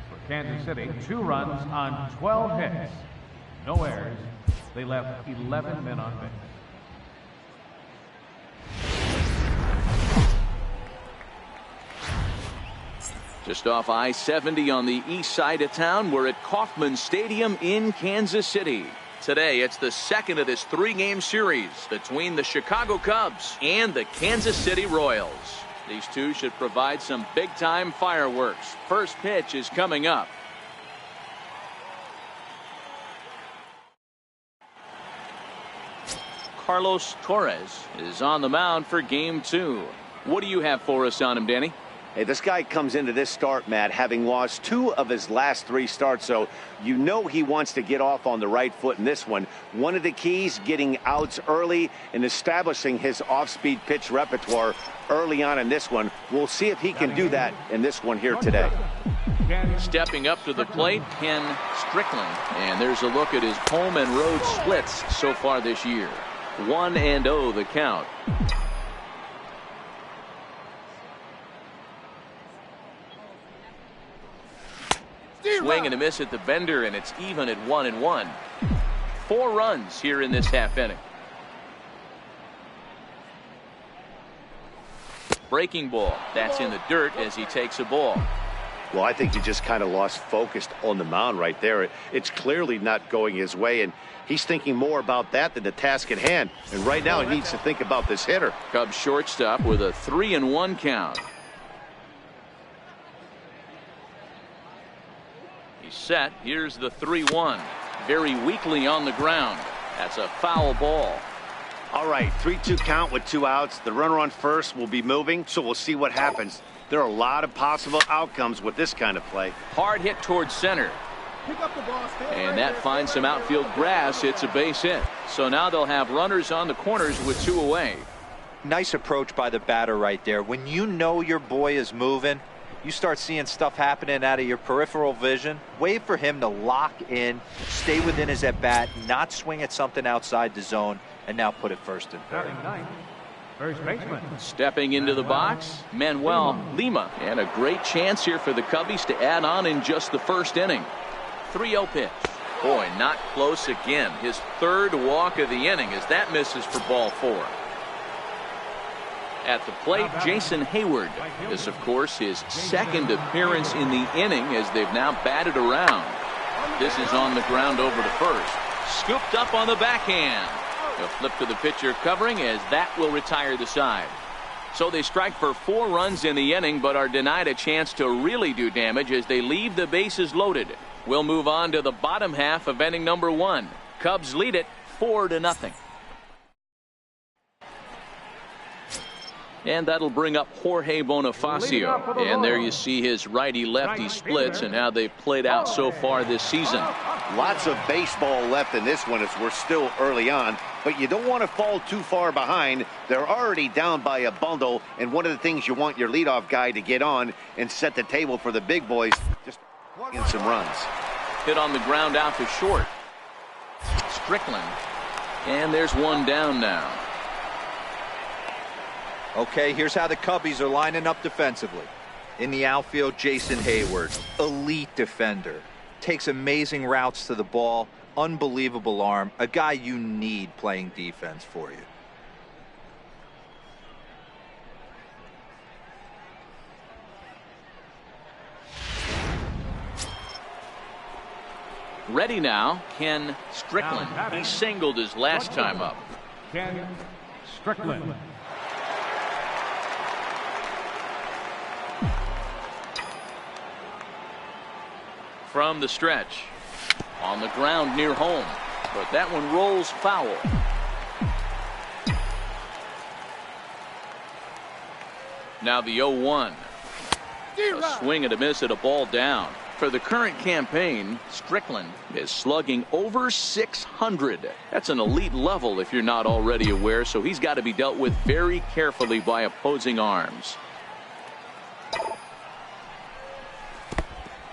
For Kansas City, 2 runs on 12 hits, no errors. They left 11 men on base. Just off I-70 on the east side of town, we're at Kauffman Stadium in Kansas City. Today, it's the second of this three-game series between the Chicago Cubs and the Kansas City Royals. These two should provide some big-time fireworks. First pitch is coming up. Carlos Torres is on the mound for game 2. What do you have for us on him, Danny? Hey, this guy comes into this start, Matt, having lost 2 of his last 3 starts, so you know he wants to get off on the right foot in this one. One of the keys, getting outs early and establishing his off-speed pitch repertoire early on in this one. We'll see if he can do that in this one here today. Stepping up to the plate, Ken Strickland. And there's a look at his home and road splits so far this year. 1-0 the count. Swing and a miss at the bender, and it's even at 1-1. 4 runs here in this half inning. Breaking ball. That's in the dirt as he takes a ball. Well, I think he just kind of lost focus on the mound right there. It's clearly not going his way, and he's thinking more about that than the task at hand. And right now he needs to think about this hitter. Cubs shortstop with a 3-1 count. He's set. Here's the 3-1. Very weakly on the ground. That's a foul ball. All right, 3-2 count with 2 outs. The runner on first will be moving, so we'll see what happens. There are a lot of possible outcomes with this kind of play. Hard hit towards center. And that finds some outfield grass. It's a base hit. So now they'll have runners on the corners with 2 away. Nice approach by the batter right there. When you know your boy is moving, you start seeing stuff happening out of your peripheral vision. Wait for him to lock in, stay within his at-bat, not swing at something outside the zone, and now put it first and third. First baseman. Stepping into the box, Manuel Lima. And a great chance here for the Cubbies to add on in just the first inning. 3-0 pitch. Boy, not close again. His 3rd walk of the inning as that misses for ball 4. At the plate, Jason Hayward. This, of course, his 2nd appearance in the inning as they've now batted around. This is on the ground over to first. Scooped up on the backhand. A flip to the pitcher covering as that will retire the side. So they strike for 4 runs in the inning but are denied a chance to really do damage as they leave the bases loaded. We'll move on to the bottom half of inning number 1. Cubs lead it 4-0. And that'll bring up Jorge Bonifacio. And there you see his righty-lefty splits and how they've played out so far this season. Lots of baseball left in this one as we're still early on, but you don't want to fall too far behind. They're already down by a bundle, and one of the things you want your leadoff guy to get on and set the table for the big boys, just in some runs. Hit on the ground out to short. Strickland. And there's one down now. Okay, here's how the Cubbies are lining up defensively. In the outfield, Jason Hayward, elite defender. Takes amazing routes to the ball, unbelievable arm, a guy you need playing defense for you. Ready now, Ken Strickland. He singled his last time up. Ken Strickland. From the stretch. On the ground near home. But that one rolls foul. Now the 0-1. A swing and a miss at a ball down. For the current campaign, Strickland is slugging over 600. That's an elite level if you're not already aware, so he's got to be dealt with very carefully by opposing arms.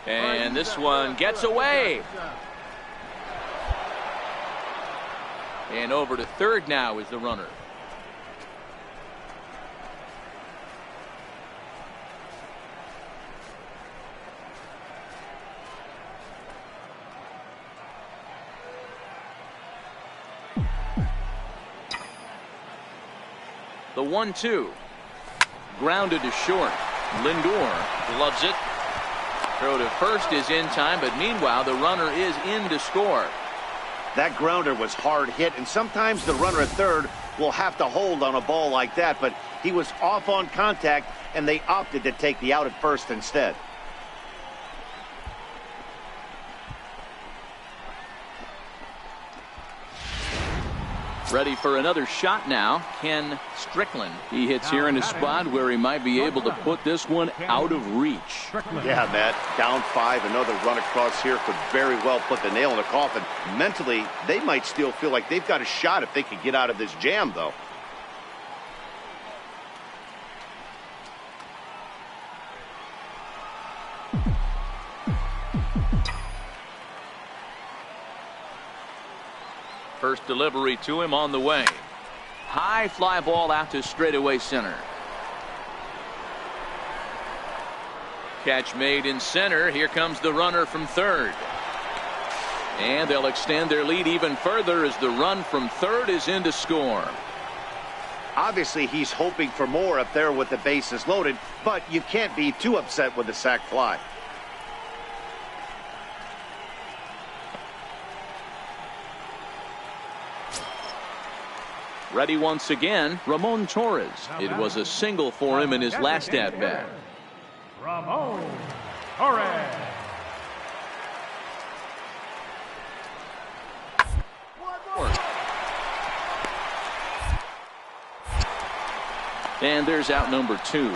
And this one gets away. And over to third now is the runner. The 1-2. Grounded to short. Lindor loves it. Throw to first is in time, but meanwhile the runner is in to score. That grounder was hard hit, and sometimes the runner at third will have to hold on a ball like that, but he was off on contact, and they opted to take the out at first instead. Ready for another shot now, Ken Strickland. He hits here in a spot where he might be able to put this one out of reach. Yeah, Matt, down 5, another run across here could very well put the nail in the coffin. Mentally, they might still feel like they've got a shot if they could get out of this jam, though. First delivery to him on the way. High fly ball out to straightaway center. Catch made in center. Here comes the runner from third. And they'll extend their lead even further as the run from third is in to score. Obviously, he's hoping for more up there with the bases loaded, but you can't be too upset with a sac fly. Ready once again, Ramon Torres. It was a single for him in his last at-bat. Ramon Torres. And there's out number 2.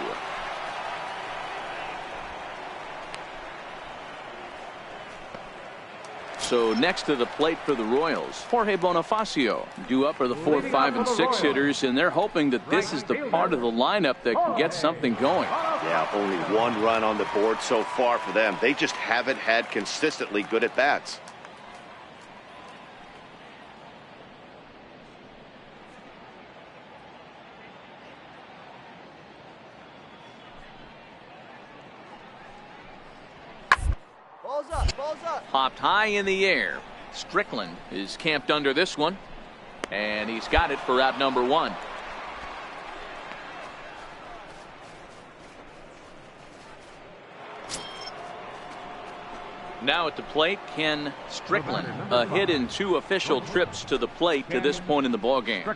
So next to the plate for the Royals, Jorge Bonifacio. Due up are the 4, 5, and 6 hitters, and they're hoping that this is the part of the lineup that can get something going. Yeah, only 1 run on the board so far for them. They just haven't had consistently good at-bats. Popped high in the air. Strickland is camped under this one, and he's got it for out number 1. Now at the plate, Ken Strickland. A hit in 2 official trips to the plate to this point in the ballgame.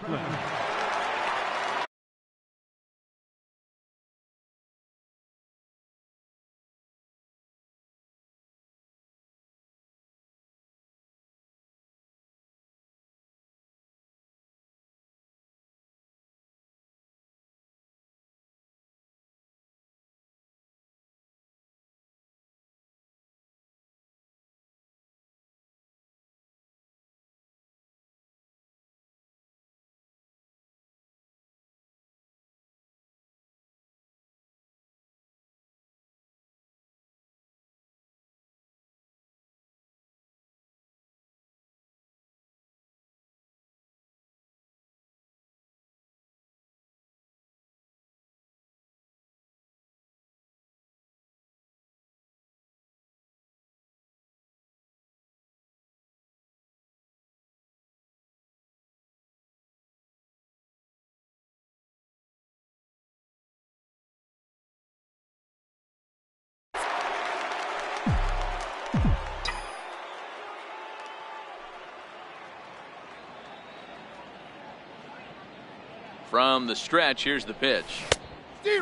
From the stretch, here's the pitch.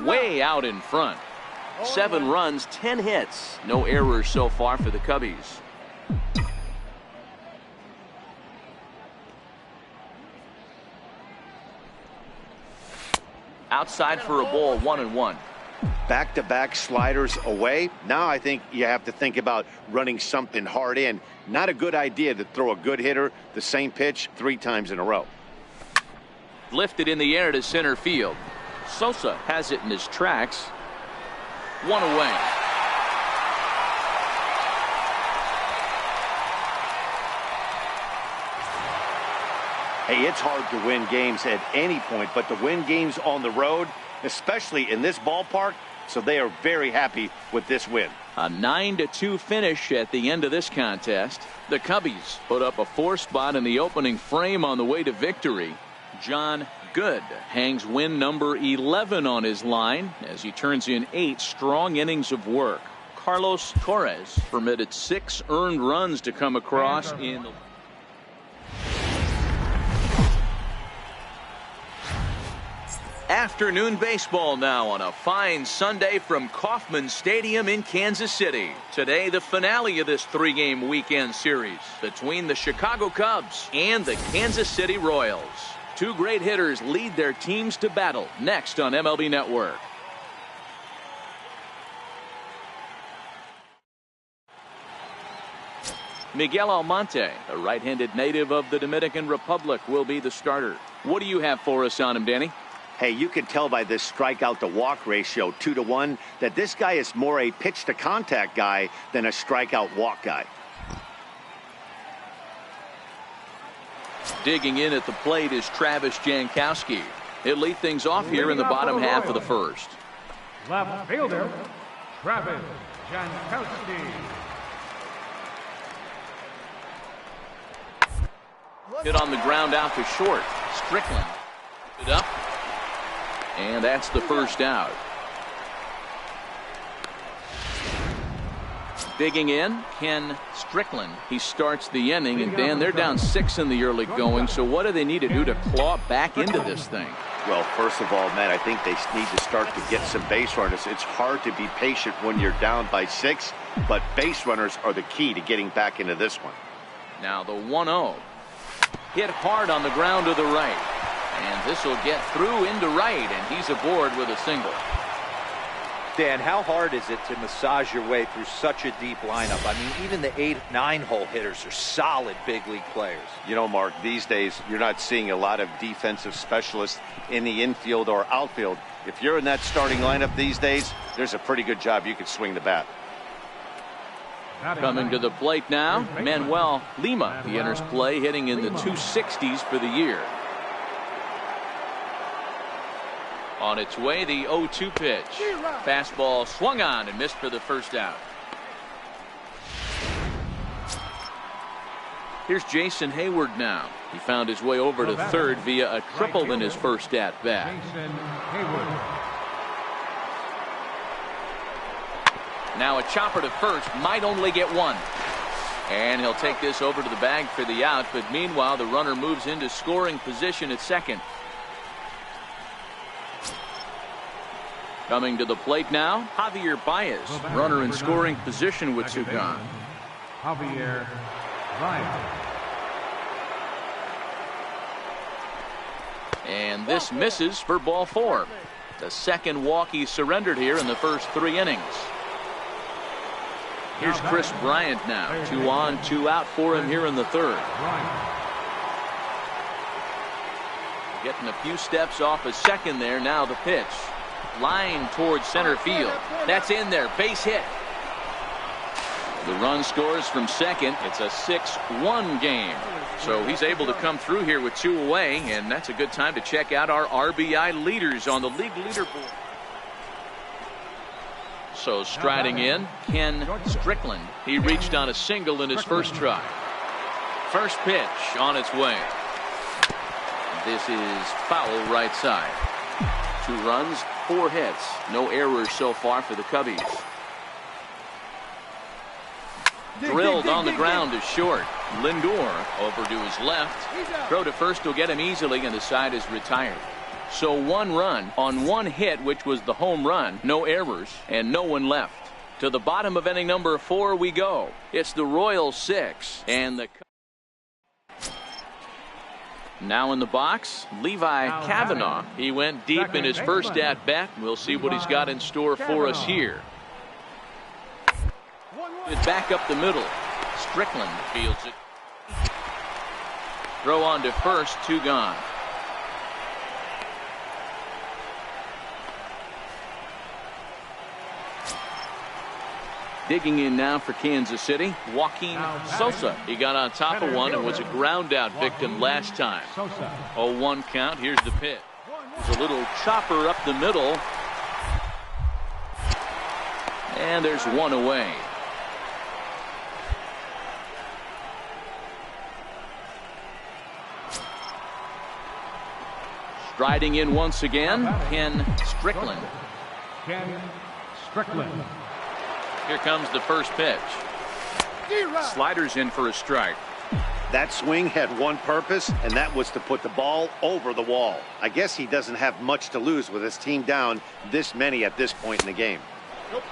Way out in front. 7 runs, 10 hits. No errors so far for the Cubbies. Outside for a ball, 1-1. Back-to-back sliders away. Now I think you have to think about running something hard in. Not a good idea to throw a good hitter the same pitch 3 times in a row. Lifted in the air to center field. Sosa has it in his tracks. 1 away. Hey, it's hard to win games at any point, but to win games on the road, especially in this ballpark, so they are very happy with this win. A 9-2 finish at the end of this contest. The Cubbies put up a 4 spot in the opening frame on the way to victory. John Good hangs win number 11 on his line as he turns in 8 strong innings of work. Carlos Torres permitted 6 earned runs to come across in the afternoon baseball now on a fine Sunday from Kauffman Stadium in Kansas City. Today, the finale of this 3-game weekend series between the Chicago Cubs and the Kansas City Royals. 2 great hitters lead their teams to battle next on MLB Network. Miguel Almonte, a right-handed native of the Dominican Republic, will be the starter. What do you have for us on him, Danny? Hey, you can tell by this strikeout to walk ratio 2-to-1 that this guy is more a pitch to contact guy than a strikeout walk guy. Digging in at the plate is Travis Jankowski. He'll lead things off here in the bottom half of the first. Left fielder, Travis Jankowski. Hit on the ground out to short. Strickland it up. And that's the first out. Digging in, Ken Strickland. He starts the inning, and Dan, they're down 6 in the early going, so what do they need to do to claw back into this thing? Well, first of all, Matt, I think they need to start to get some base runners. It's hard to be patient when you're down by 6, but base runners are the key to getting back into this one. Now the 1-0. Hit hard on the ground to the right. And this will get through into right, and he's aboard with a single. Dan, how hard is it to massage your way through such a deep lineup? I mean, even the 8-9 hole hitters are solid big league players. You know, Mark, these days you're not seeing a lot of defensive specialists in the infield or outfield. If you're in that starting lineup these days, there's a pretty good job you could swing the bat. Coming to the plate now, Manuel Lima. He enters play hitting in the 260s for the year. On its way, the 0-2 pitch. Fastball swung on and missed for the first out. Here's Jason Hayward now. He found his way over to third via a triple in his first at bat. Jason Hayward. Now a chopper to first, might only get one. And he'll take this over to the bag for the out, but meanwhile the runner moves into scoring position at second. Coming to the plate now, Javier Baez, runner in scoring position with 2 gone. Javier Baez. And this misses for ball 4. The second walk he surrendered here in the first 3 innings. Here's Chris Bryant now. 2 on, 2 out for him here in the third. Getting a few steps off a second there. Now the pitch. Line towards center field. That's in there. Base hit. The run scores from second. It's a 6-1 game. So he's able to come through here with 2 away, and that's a good time to check out our RBI leaders on the league leaderboard. So striding in, Ken Strickland. He reached on a single in his first try. First pitch on its way. This is foul right side. 2 runs, 4 hits. No errors so far for the Cubbies. Drilled on the ground is short. Lindor over to his left. Throw to first will get him easily, and the side is retired. So 1 run on 1 hit, which was the home run. No errors and no one left. To the bottom of inning number 4 we go. It's the Royals 6 and the now in the box, Levi Kavanaugh. He went deep in his first at bat. We'll see what he's got in store for us here. It's back up the middle. Strickland fields it. Throw on to first, 2 gone. Digging in now for Kansas City, Joaquin Sosa. He got on top of one and was a ground out victim last time. 0-1 count. Here's the pitch. There's a little chopper up the middle. And there's 1 away. Striding in once again, Ken Strickland. Ken Strickland. Here comes the first pitch. Sliders in for a strike. That swing had one purpose, and that was to put the ball over the wall. I guess he doesn't have much to lose with his team down this many at this point in the game.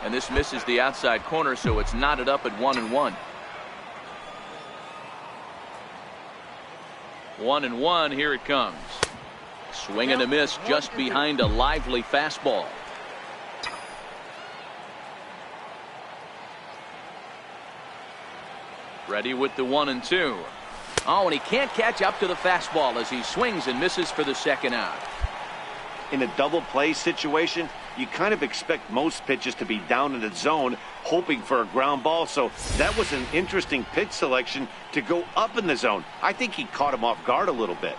And this misses the outside corner, so it's knotted up at 1-1. 1-1, here it comes. Swing and a miss just behind a lively fastball. Ready with the 1-2. Oh, and he can't catch up to the fastball as he swings and misses for the second out. In a double play situation, you kind of expect most pitches to be down in the zone, hoping for a ground ball. So that was an interesting pitch selection to go up in the zone. I think he caught him off guard a little bit.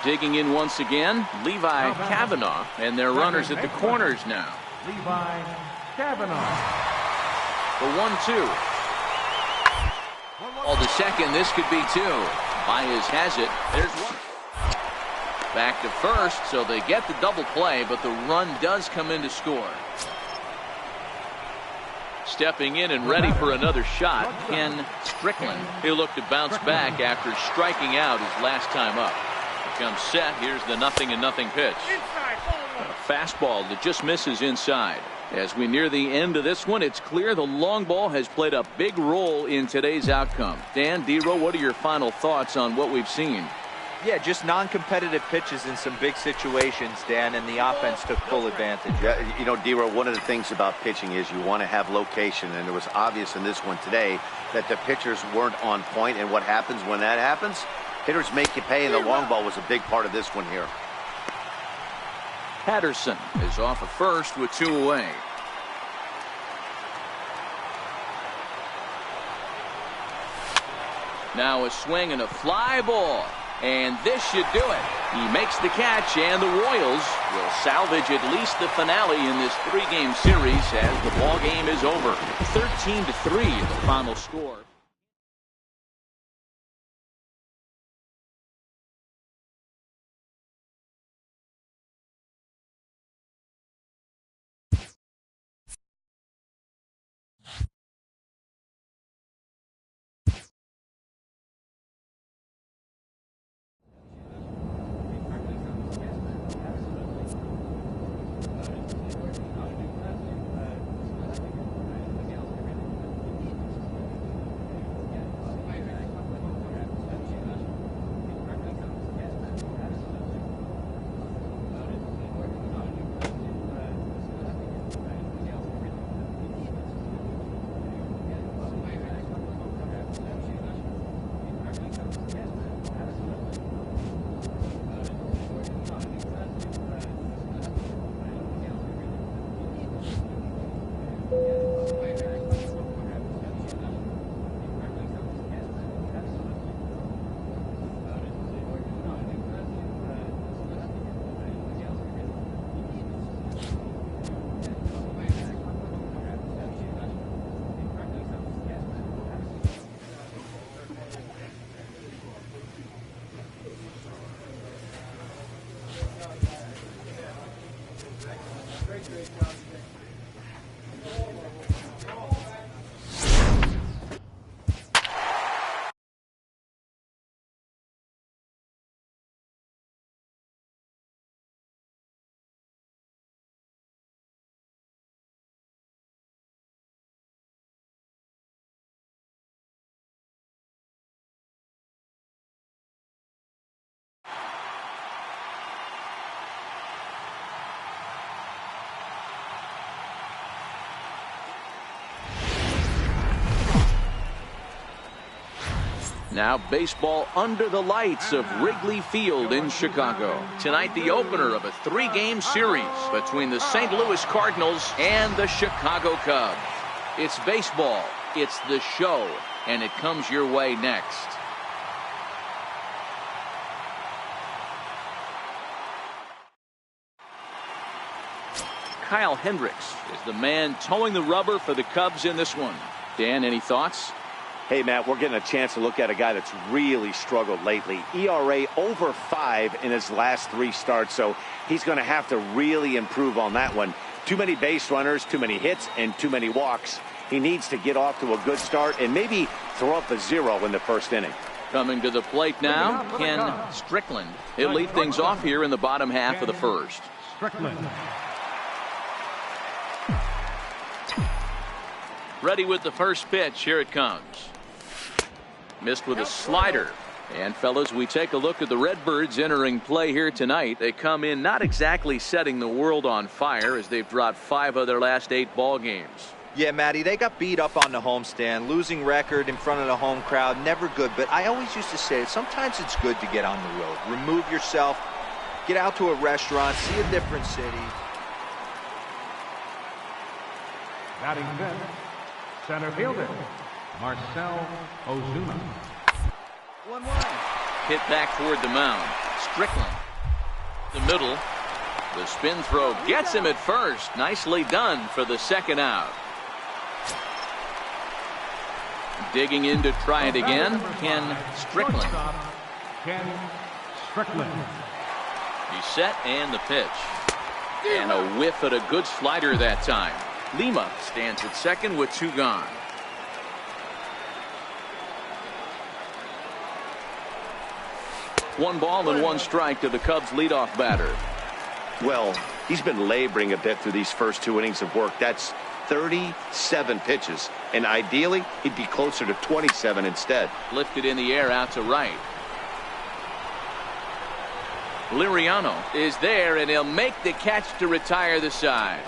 Digging in once again, Levi Kavanaugh, and their runners at the corners now. Levi Kavanaugh. The 1-2. Oh, the second, this could be two. Baez has it. There's one. Back to first, so they get the double play, but the run does come in to score. Stepping in and ready for another shot, Ken Strickland. He'll look to bounce back after striking out his last time up. Here comes set. Here's the 0-0 pitch. A fastball that just misses inside. As we near the end of this one, it's clear the long ball has played a big role in today's outcome. Dan, D-Row, what are your final thoughts on what we've seen? Yeah, just non-competitive pitches in some big situations, Dan, and the offense took full advantage. Yeah, you know, D-Row, one of the things about pitching is you want to have location, and it was obvious in this one today that the pitchers weren't on point, and what happens when that happens? Hitters make you pay, and the long ball was a big part of this one here. Patterson is off of first with 2 away. Now a swing and a fly ball. And this should do it. He makes the catch, and the Royals will salvage at least the finale in this 3-game series as the ball game is over. 13-3 the final score. Now baseball under the lights of Wrigley Field in Chicago. Tonight the opener of a 3-game series between the St. Louis Cardinals and the Chicago Cubs. It's baseball, it's the show, and it comes your way next. Kyle Hendricks is the man towing the rubber for the Cubs in this one. Dan, any thoughts? Hey, Matt, we're getting a chance to look at a guy that's really struggled lately. ERA over 5 in his last 3 starts, so he's going to have to really improve on that one. Too many base runners, too many hits, and too many walks. He needs to get off to a good start and maybe throw up a 0 in the first inning. Coming to the plate now, Ken Strickland. He'll lead things off here in the bottom half of the first. Strickland. Ready with the first pitch. Here it comes. Missed with a slider. And fellas, we take a look at the Redbirds entering play here tonight. They come in not exactly setting the world on fire as they've dropped 5 of their last 8 ball games. Yeah, Matty, they got beat up on the homestand. Losing record in front of the home crowd, never good. But I always used to say sometimes it's good to get on the road. Remove yourself, get out to a restaurant, see a different city. Batting fifth, center fielder, Marcell Ozuna. 1-1. Hit back toward the mound. Strickland. The middle. The spin throw gets him at first. Nicely done for the second out. Digging in to try it again, Ken Strickland. Ken Strickland. He's set and the pitch. And a whiff at a good slider that time. Lima stands at second with 2 gone. One ball and 1 strike to the Cubs leadoff batter. Well, he's been laboring a bit through these first 2 innings of work. That's 37 pitches, and ideally he'd be closer to 27 instead. Lifted in the air out to right. Liriano is there, and he'll make the catch to retire the side.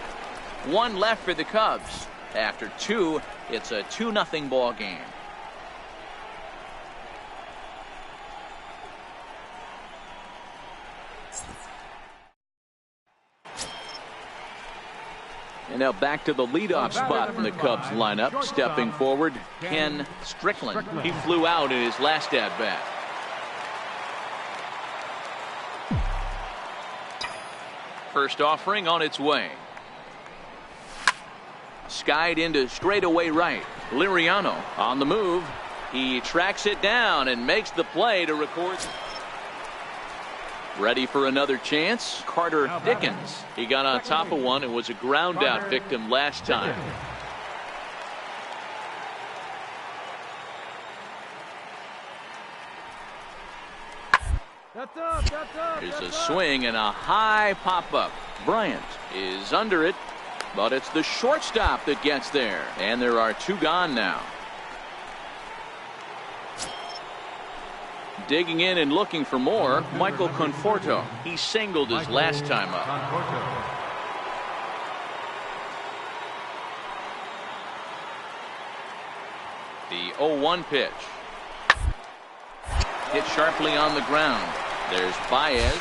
1 left for the Cubs. After 2, it's a 2-0 ball game. And now back to the leadoff spot in the Cubs lineup. Stepping forward, Ken Strickland. He flew out in his last at-bat. First offering on its way. Skied into straightaway right. Liriano on the move. He tracks it down and makes the play to record. Ready for another chance. Carter Dickens. He got on top of one and was a ground out victim last time. There's a swing and a high pop up. Bryant is under it, but it's the shortstop that gets there. And there are 2 gone now. Digging in and looking for more, Michael Conforto. He singled his last time up. The 0-1 pitch. Hit sharply on the ground. There's Baez.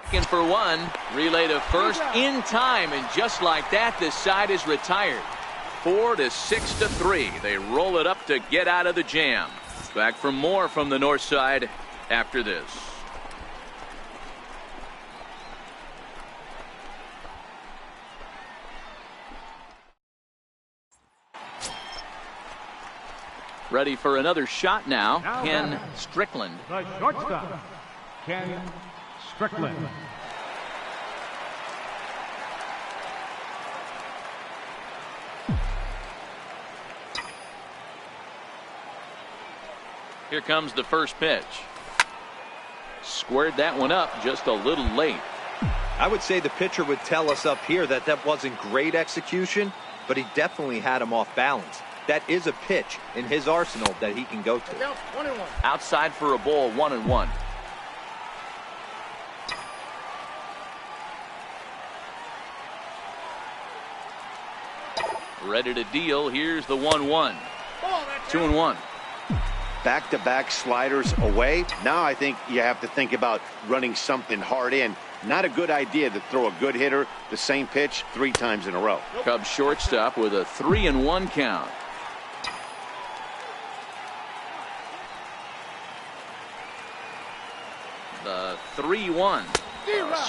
Looking for 1. Relay to first in time, and just like that, this side is retired. 4-6-3. They roll it up to get out of the jam. Back for more from the north side after this. Ready for another shot now. Ken Strickland. The shortstop, Ken Strickland. Here comes the first pitch. Squared that one up just a little late. I would say the pitcher would tell us up here that that wasn't great execution, but he definitely had him off balance. That is a pitch in his arsenal that he can go to. Outside for a ball, 1-1. Ready to deal. Here's the 1-1. 2-1. Back-to-back sliders away. Now I think you have to think about running something hard in. Not a good idea to throw a good hitter the same pitch 3 times in a row. Cubs shortstop with a 3-1 count. The 3-1.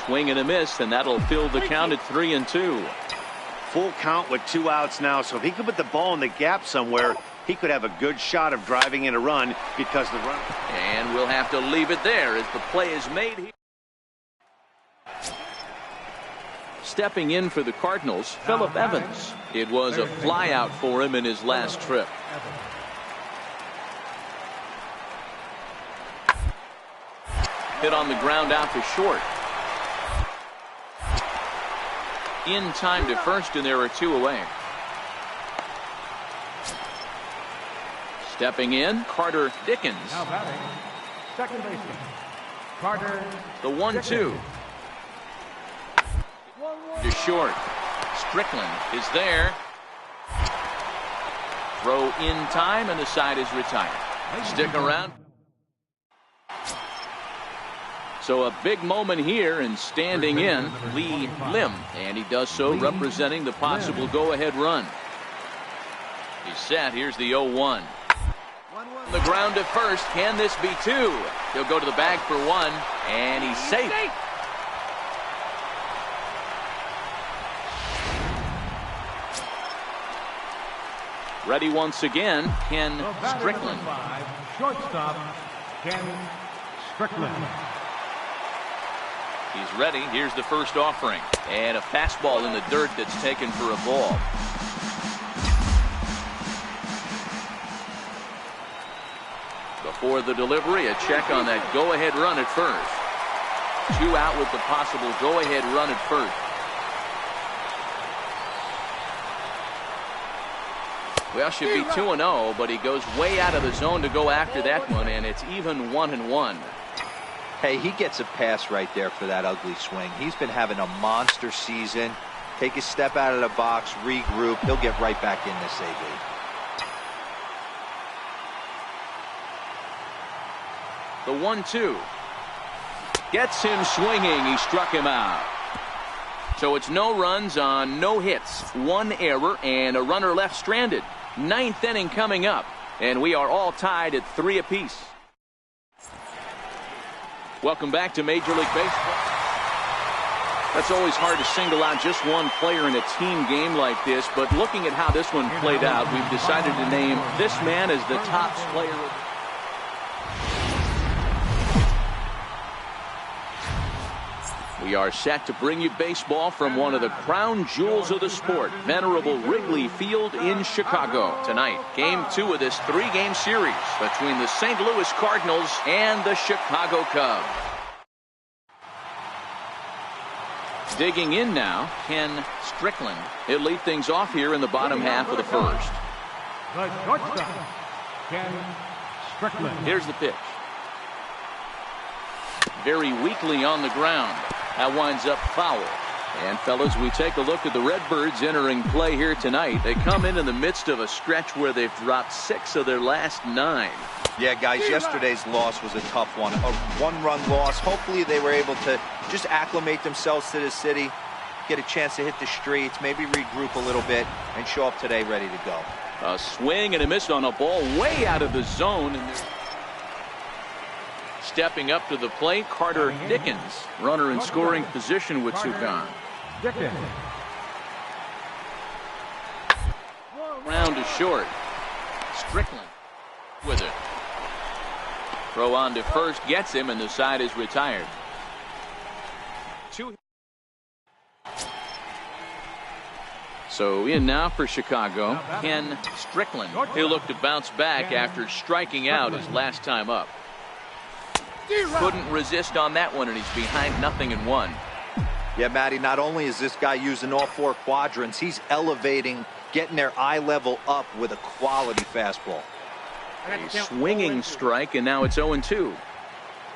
Swing and a miss, and that'll fill the count at 3-2. Full count with 2 outs now, so if he could put the ball in the gap somewhere, he could have a good shot of driving in a run because the run. And we'll have to leave it there as the play is made here. Stepping in for the Cardinals, Phillip Evans. It was a flyout for him in his last trip. Hit on the ground out to short. In time to first, and there are 2 away. Stepping in, Carter Dickens. Now batting, second baseman, Carter. The 1-2. To short. Strickland is there. Throw in time, and the side is retired. Stick around. So a big moment here, and standing in, Lee Lim, and he does so representing the possible go-ahead run. He's set. Here's the 0-1. The ground to first. Can this be 2? He'll go to the bag for 1, and he's safe. Ready once again, Ken Strickland. Shortstop, Ken Strickland. He's ready. Here's the first offering. And a fastball in the dirt that's taken for a ball. Before the delivery, a check on that go-ahead run at first. 2 out with the possible go-ahead run at first. Well, should be 2-0, but he goes way out of the zone to go after that one, and it's even 1-1. Hey, he gets a pass right there for that ugly swing. He's been having a monster season. Take a step out of the box, regroup. He'll get right back in this AB. The 1-2. Gets him swinging. He struck him out. So it's no runs on no hits. 1 error and a runner left stranded. 9th inning coming up, and we are all tied at 3 apiece. Welcome back to Major League Baseball. That's always hard to single out just one player in a team game like this, but looking at how this one played out, we've decided to name this man as the top player. We are set to bring you baseball from one of the crown jewels of the sport, venerable Wrigley Field in Chicago. Tonight, Game 2 of this 3-game series between the St. Louis Cardinals and the Chicago Cubs. Digging in now, Ken Strickland. He'll lead things off here in the bottom half of the first. The shortstop, Ken Strickland. Here's the pitch. Very weakly on the ground. That winds up foul. And fellas, we take a look at the Redbirds entering play here tonight. They come in the midst of a stretch where they've dropped 6 of their last 9. Yeah, guys, yesterday's loss was a tough one. A 1-run loss. Hopefully they were able to just acclimate themselves to the city, get a chance to hit the streets, maybe regroup a little bit, and show up today ready to go. A swing and a miss on a ball way out of the zone. Stepping up to the plate, Carter Dickens. Runner in scoring position with 2 gone. Dickens. Round to short. Strickland with it. Throw on to first, gets him, and the side is retired. 2. So in now for Chicago, Ken Strickland. He'll look to bounce back after striking out his last time up. Couldn't resist on that one, and he's behind 0-1. Yeah, Matty, not only is this guy using all 4 quadrants, he's elevating, getting their eye level up with a quality fastball. A swinging strike, and now it's 0-2.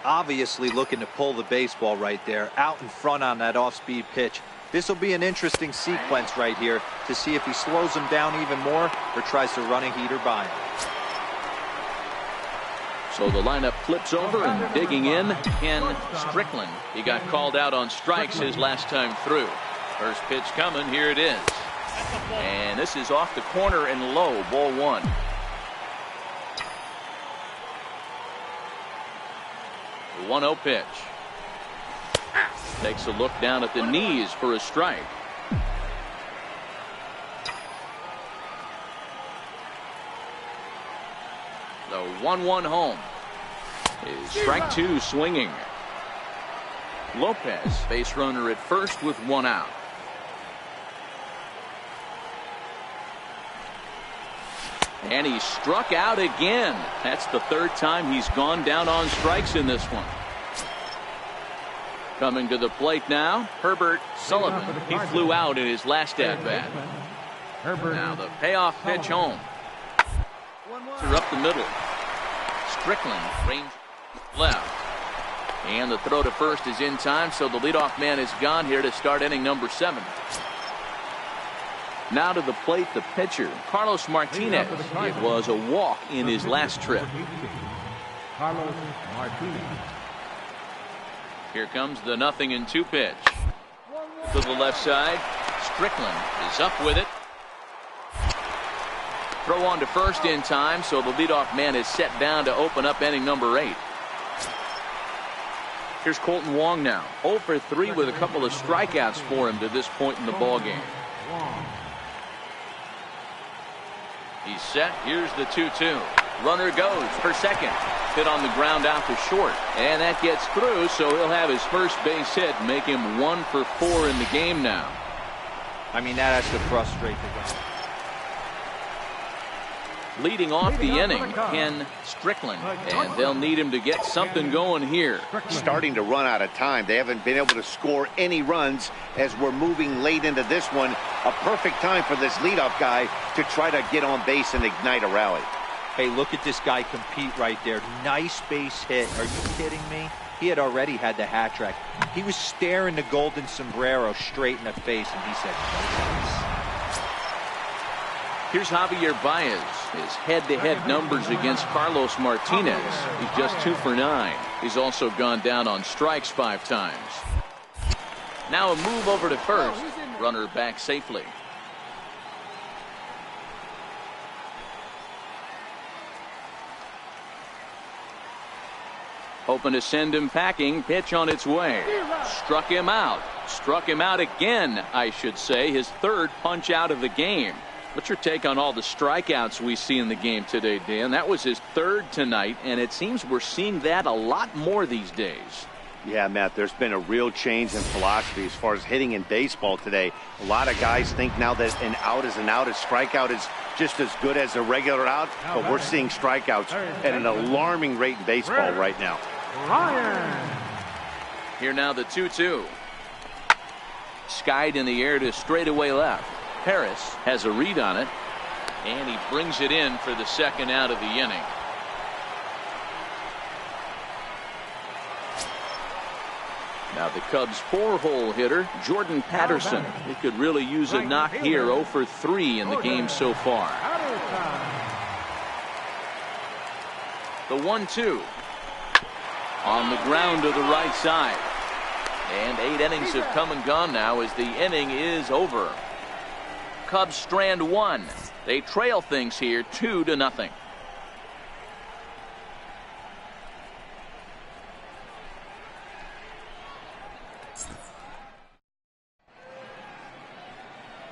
Obviously looking to pull the baseball right there, out in front on that off-speed pitch. This will be an interesting sequence right here to see if he slows him down even more or tries to run a heater by him. So the lineup flips over, and digging in, Ken Strickland. He got called out on strikes his last time through. First pitch coming, here it is. And this is off the corner and low, ball 1. The 1-0 pitch. Takes a look down at the knees for a strike. 1-1 home. Is strike 2 swinging. Lopez, base runner at first with 1 out. And he struck out again. That's the 3rd time he's gone down on strikes in this one. Coming to the plate now, Herbert Sullivan. He flew out in his last at-bat. Now the payoff pitch home. Up the middle. Strickland range left. And the throw to first is in time, so the leadoff man is gone here to start inning number 7. Now to the plate, the pitcher, Carlos Martinez. It was a walk in his last trip. Carlos Martinez. Here comes the 0-2 pitch. To the left side. Strickland is up with it. Throw on to first in time, so the leadoff man is set down to open up inning number 8. Here's Colton Wong now. 0 for 3 with a couple of strikeouts for him to this point in the ballgame. He's set. Here's the 2-2. Runner goes for second. Hit on the ground out to short. And that gets through, so he'll have his first base hit, make him 1 for 4 in the game now. I mean, that has to frustrate the guy. Leading off the inning, Ken Strickland, and they'll need him to get something going here. Starting to run out of time. They haven't been able to score any runs as we're moving late into this one. A perfect time for this leadoff guy to try to get on base and ignite a rally. Hey, look at this guy compete right there. Nice base hit. Are you kidding me? He had already had the hat trick. He was staring the golden sombrero straight in the face, and he said, no thanks. Here's Javier Baez. His head-to-head numbers against Carlos Martinez. He's just 2 for 9. He's also gone down on strikes 5 times. Now a move over to first. Runner back safely. Hoping to send him packing. Pitch on its way. Struck him out. Struck him out again, I should say. His 3rd punch out of the game. What's your take on all the strikeouts we see in the game today, Dan? That was his 3rd tonight, and it seems we're seeing that a lot more these days. Yeah, Matt, there's been a real change in philosophy as far as hitting in baseball today. A lot of guys think now that an out is an out, a strikeout is just as good as a regular out, but we're seeing strikeouts at an alarming rate in baseball right now. Here now the 2-2. Skied in the air to straightaway left. Harris has a read on it, and he brings it in for the 2nd out of the inning. Now the Cubs' 4-hole hitter, Jordan Patterson. He could really use a knock here. 0 for 3 in the game so far. The 1-2. On the ground to the right side. And 8 innings have come and gone now as the inning is over. Cubs strand 1. They trail things here 2-0.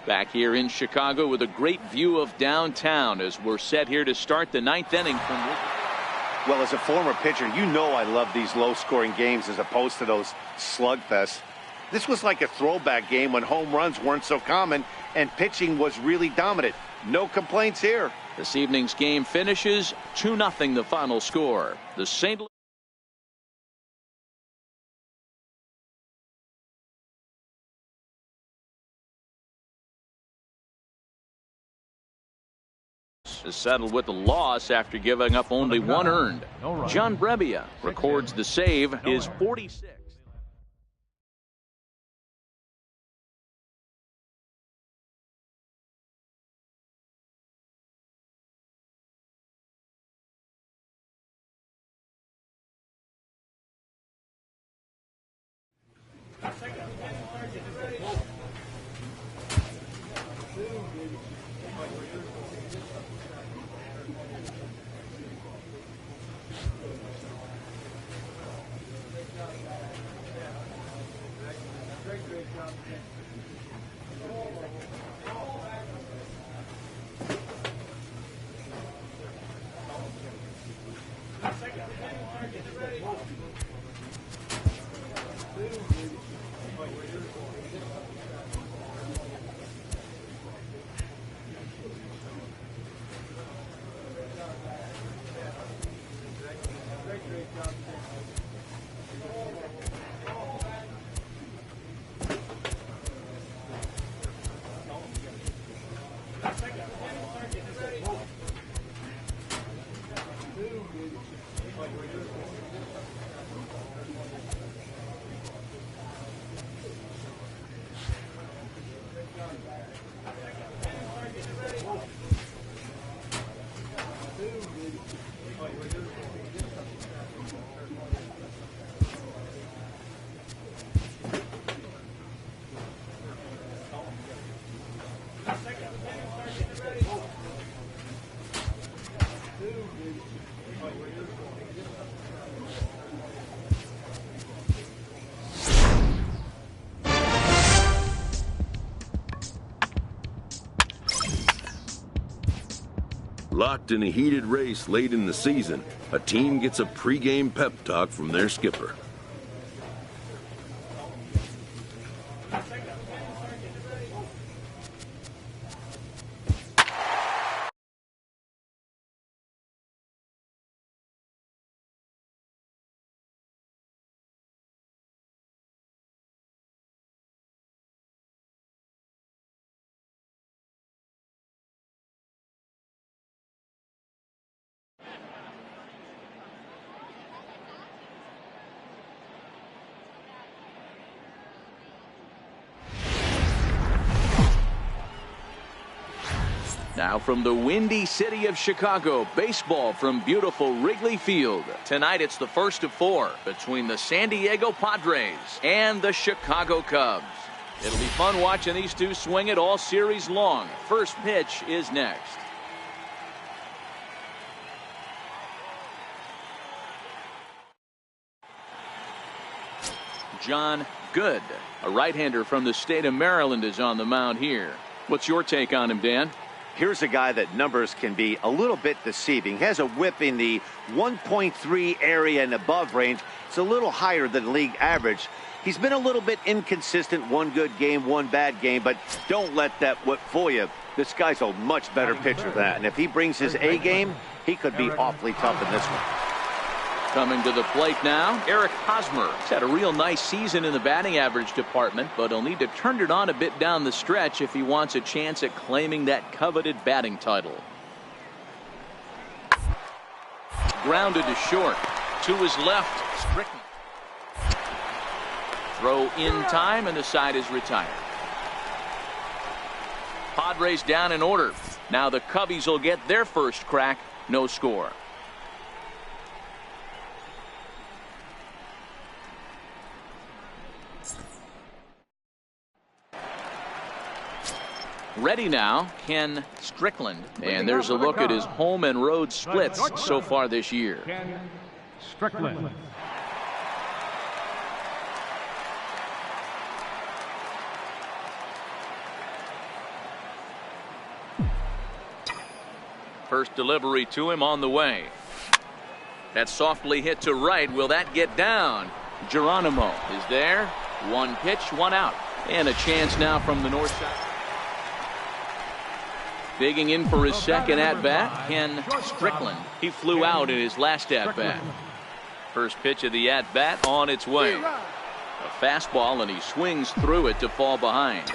Back here in Chicago with a great view of downtown as we're set here to start the 9th inning from. Well, as a former pitcher, you know I love these low-scoring games as opposed to those slugfests. This was like a throwback game when home runs weren't so common and pitching was really dominant. No complaints here. This evening's game finishes 2-0 the final score. The St. is settled with the loss after giving up only 1 earned. John Brebbia records the save, his 46th. Locked in a heated race late in the season, a team gets a pregame pep talk from their skipper. Now from the windy city of Chicago, baseball from beautiful Wrigley Field. Tonight it's the first of 4 between the San Diego Padres and the Chicago Cubs. It'll be fun watching these two swing it all series long. First pitch is next. John Good, a right-hander from the state of Maryland, is on the mound here. What's your take on him, Dan? Here's a guy that numbers can be a little bit deceiving. Has a whip in the 1.3 area and above range. It's a little higher than league average. He's been a little bit inconsistent. One good game, one bad game, but don't let that whip fool you. This guy's a much better pitcher than that. And if he brings his A game, he could be awfully tough in this one. Coming to the plate now, Eric Hosmer. He's had a real nice season in the batting average department, but he'll need to turn it on a bit down the stretch if he wants a chance at claiming that coveted batting title. Grounded to short. To his left, Strickland. Throw in time, and the side is retired. Padres down in order. Now the Cubbies will get their first crack. No score. Ready now, Ken Strickland. And there's a look at his home and road splits so far this year. Ken Strickland. First delivery to him on the way. That's softly hit to right. Will that get down? Geronimo is there. One pitch, one out. And a chance now from the north side. Digging in for his second at-bat, Ken Strickland. He flew out in his last at-bat. First pitch of the at-bat on its way. A fastball, and he swings through it to fall behind.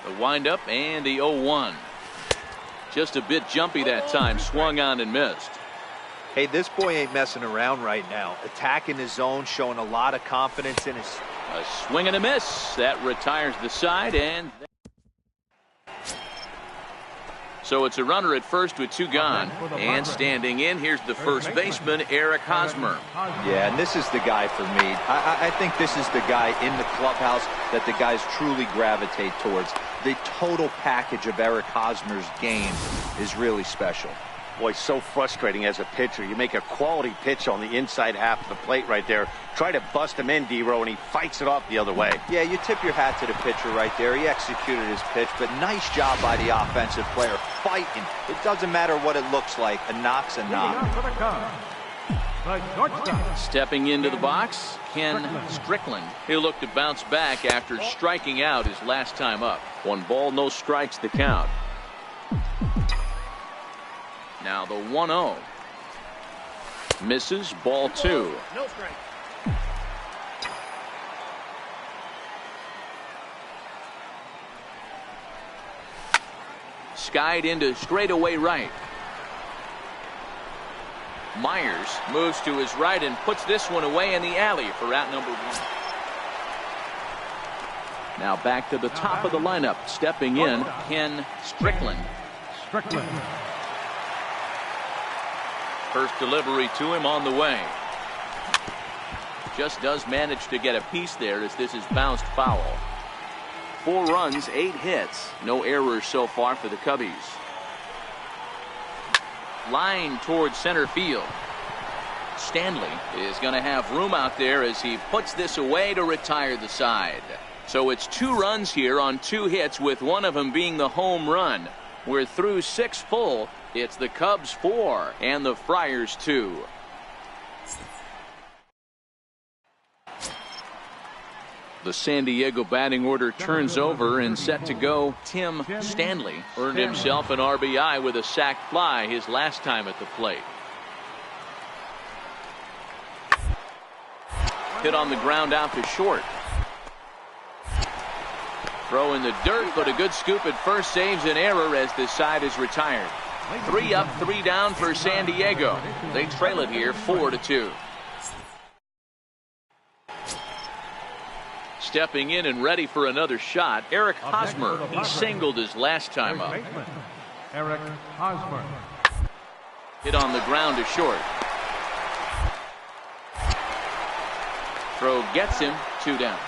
The windup and the 0-1. Just a bit jumpy that time. Swung on and missed. Hey, this boy ain't messing around right now. Attacking his zone, showing a lot of confidence in his... A swing and a miss. That retires the side, and... So it's a runner at first with 2 gone. And standing in, here's the first baseman, Eric Hosmer. Yeah, and this is the guy for me. I think this is the guy in the clubhouse that the guys truly gravitate towards. The total package of Eric Hosmer's game is really special. Boy, so frustrating as a pitcher. You make a quality pitch on the inside half of the plate right there. Try to bust him in, D-Row, and he fights it off the other way. Yeah, you tip your hat to the pitcher right there. He executed his pitch, but nice job by the offensive player. Fighting. It doesn't matter what it looks like. A knock's a knock. Stepping into the box, Ken Strickland. He'll look to bounce back after striking out his last time up. 1 ball, no strikes the count. Now the 1-0. Misses, ball 2. No strike. Skied into straightaway right. Myers moves to his right and puts this one away in the alley for out number 1. Now back to the top of the lineup. Stepping in, Ken Strickland. First delivery to him on the way. Just does manage to get a piece there as this is bounced foul. 4 runs, 8 hits. No errors so far for the Cubbies. line towards center field. Stanley is going to have room out there as he puts this away to retire the side. So it's 2 runs here on 2 hits, with one of them being the home run. We're through 6 full. It's the Cubs 4 and the Friars 2. The San Diego batting order turns over, and set to go Tim Stanley earned himself an RBI with a sac fly his last time at the plate. Hit on the ground out to short. Throw in the dirt, but a good scoop at first saves an error as this side is retired. 3 up, 3 down for San Diego. They trail it here 4-2. Stepping in and ready for another shot, Eric Hosmer. He singled his last time up. Eric Hosmer. Hit on the ground to short. Throw gets him, 2 down.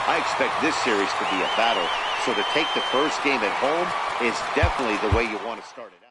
I expect this series to be a battle, so to take the first game at home is definitely the way you want to start it out.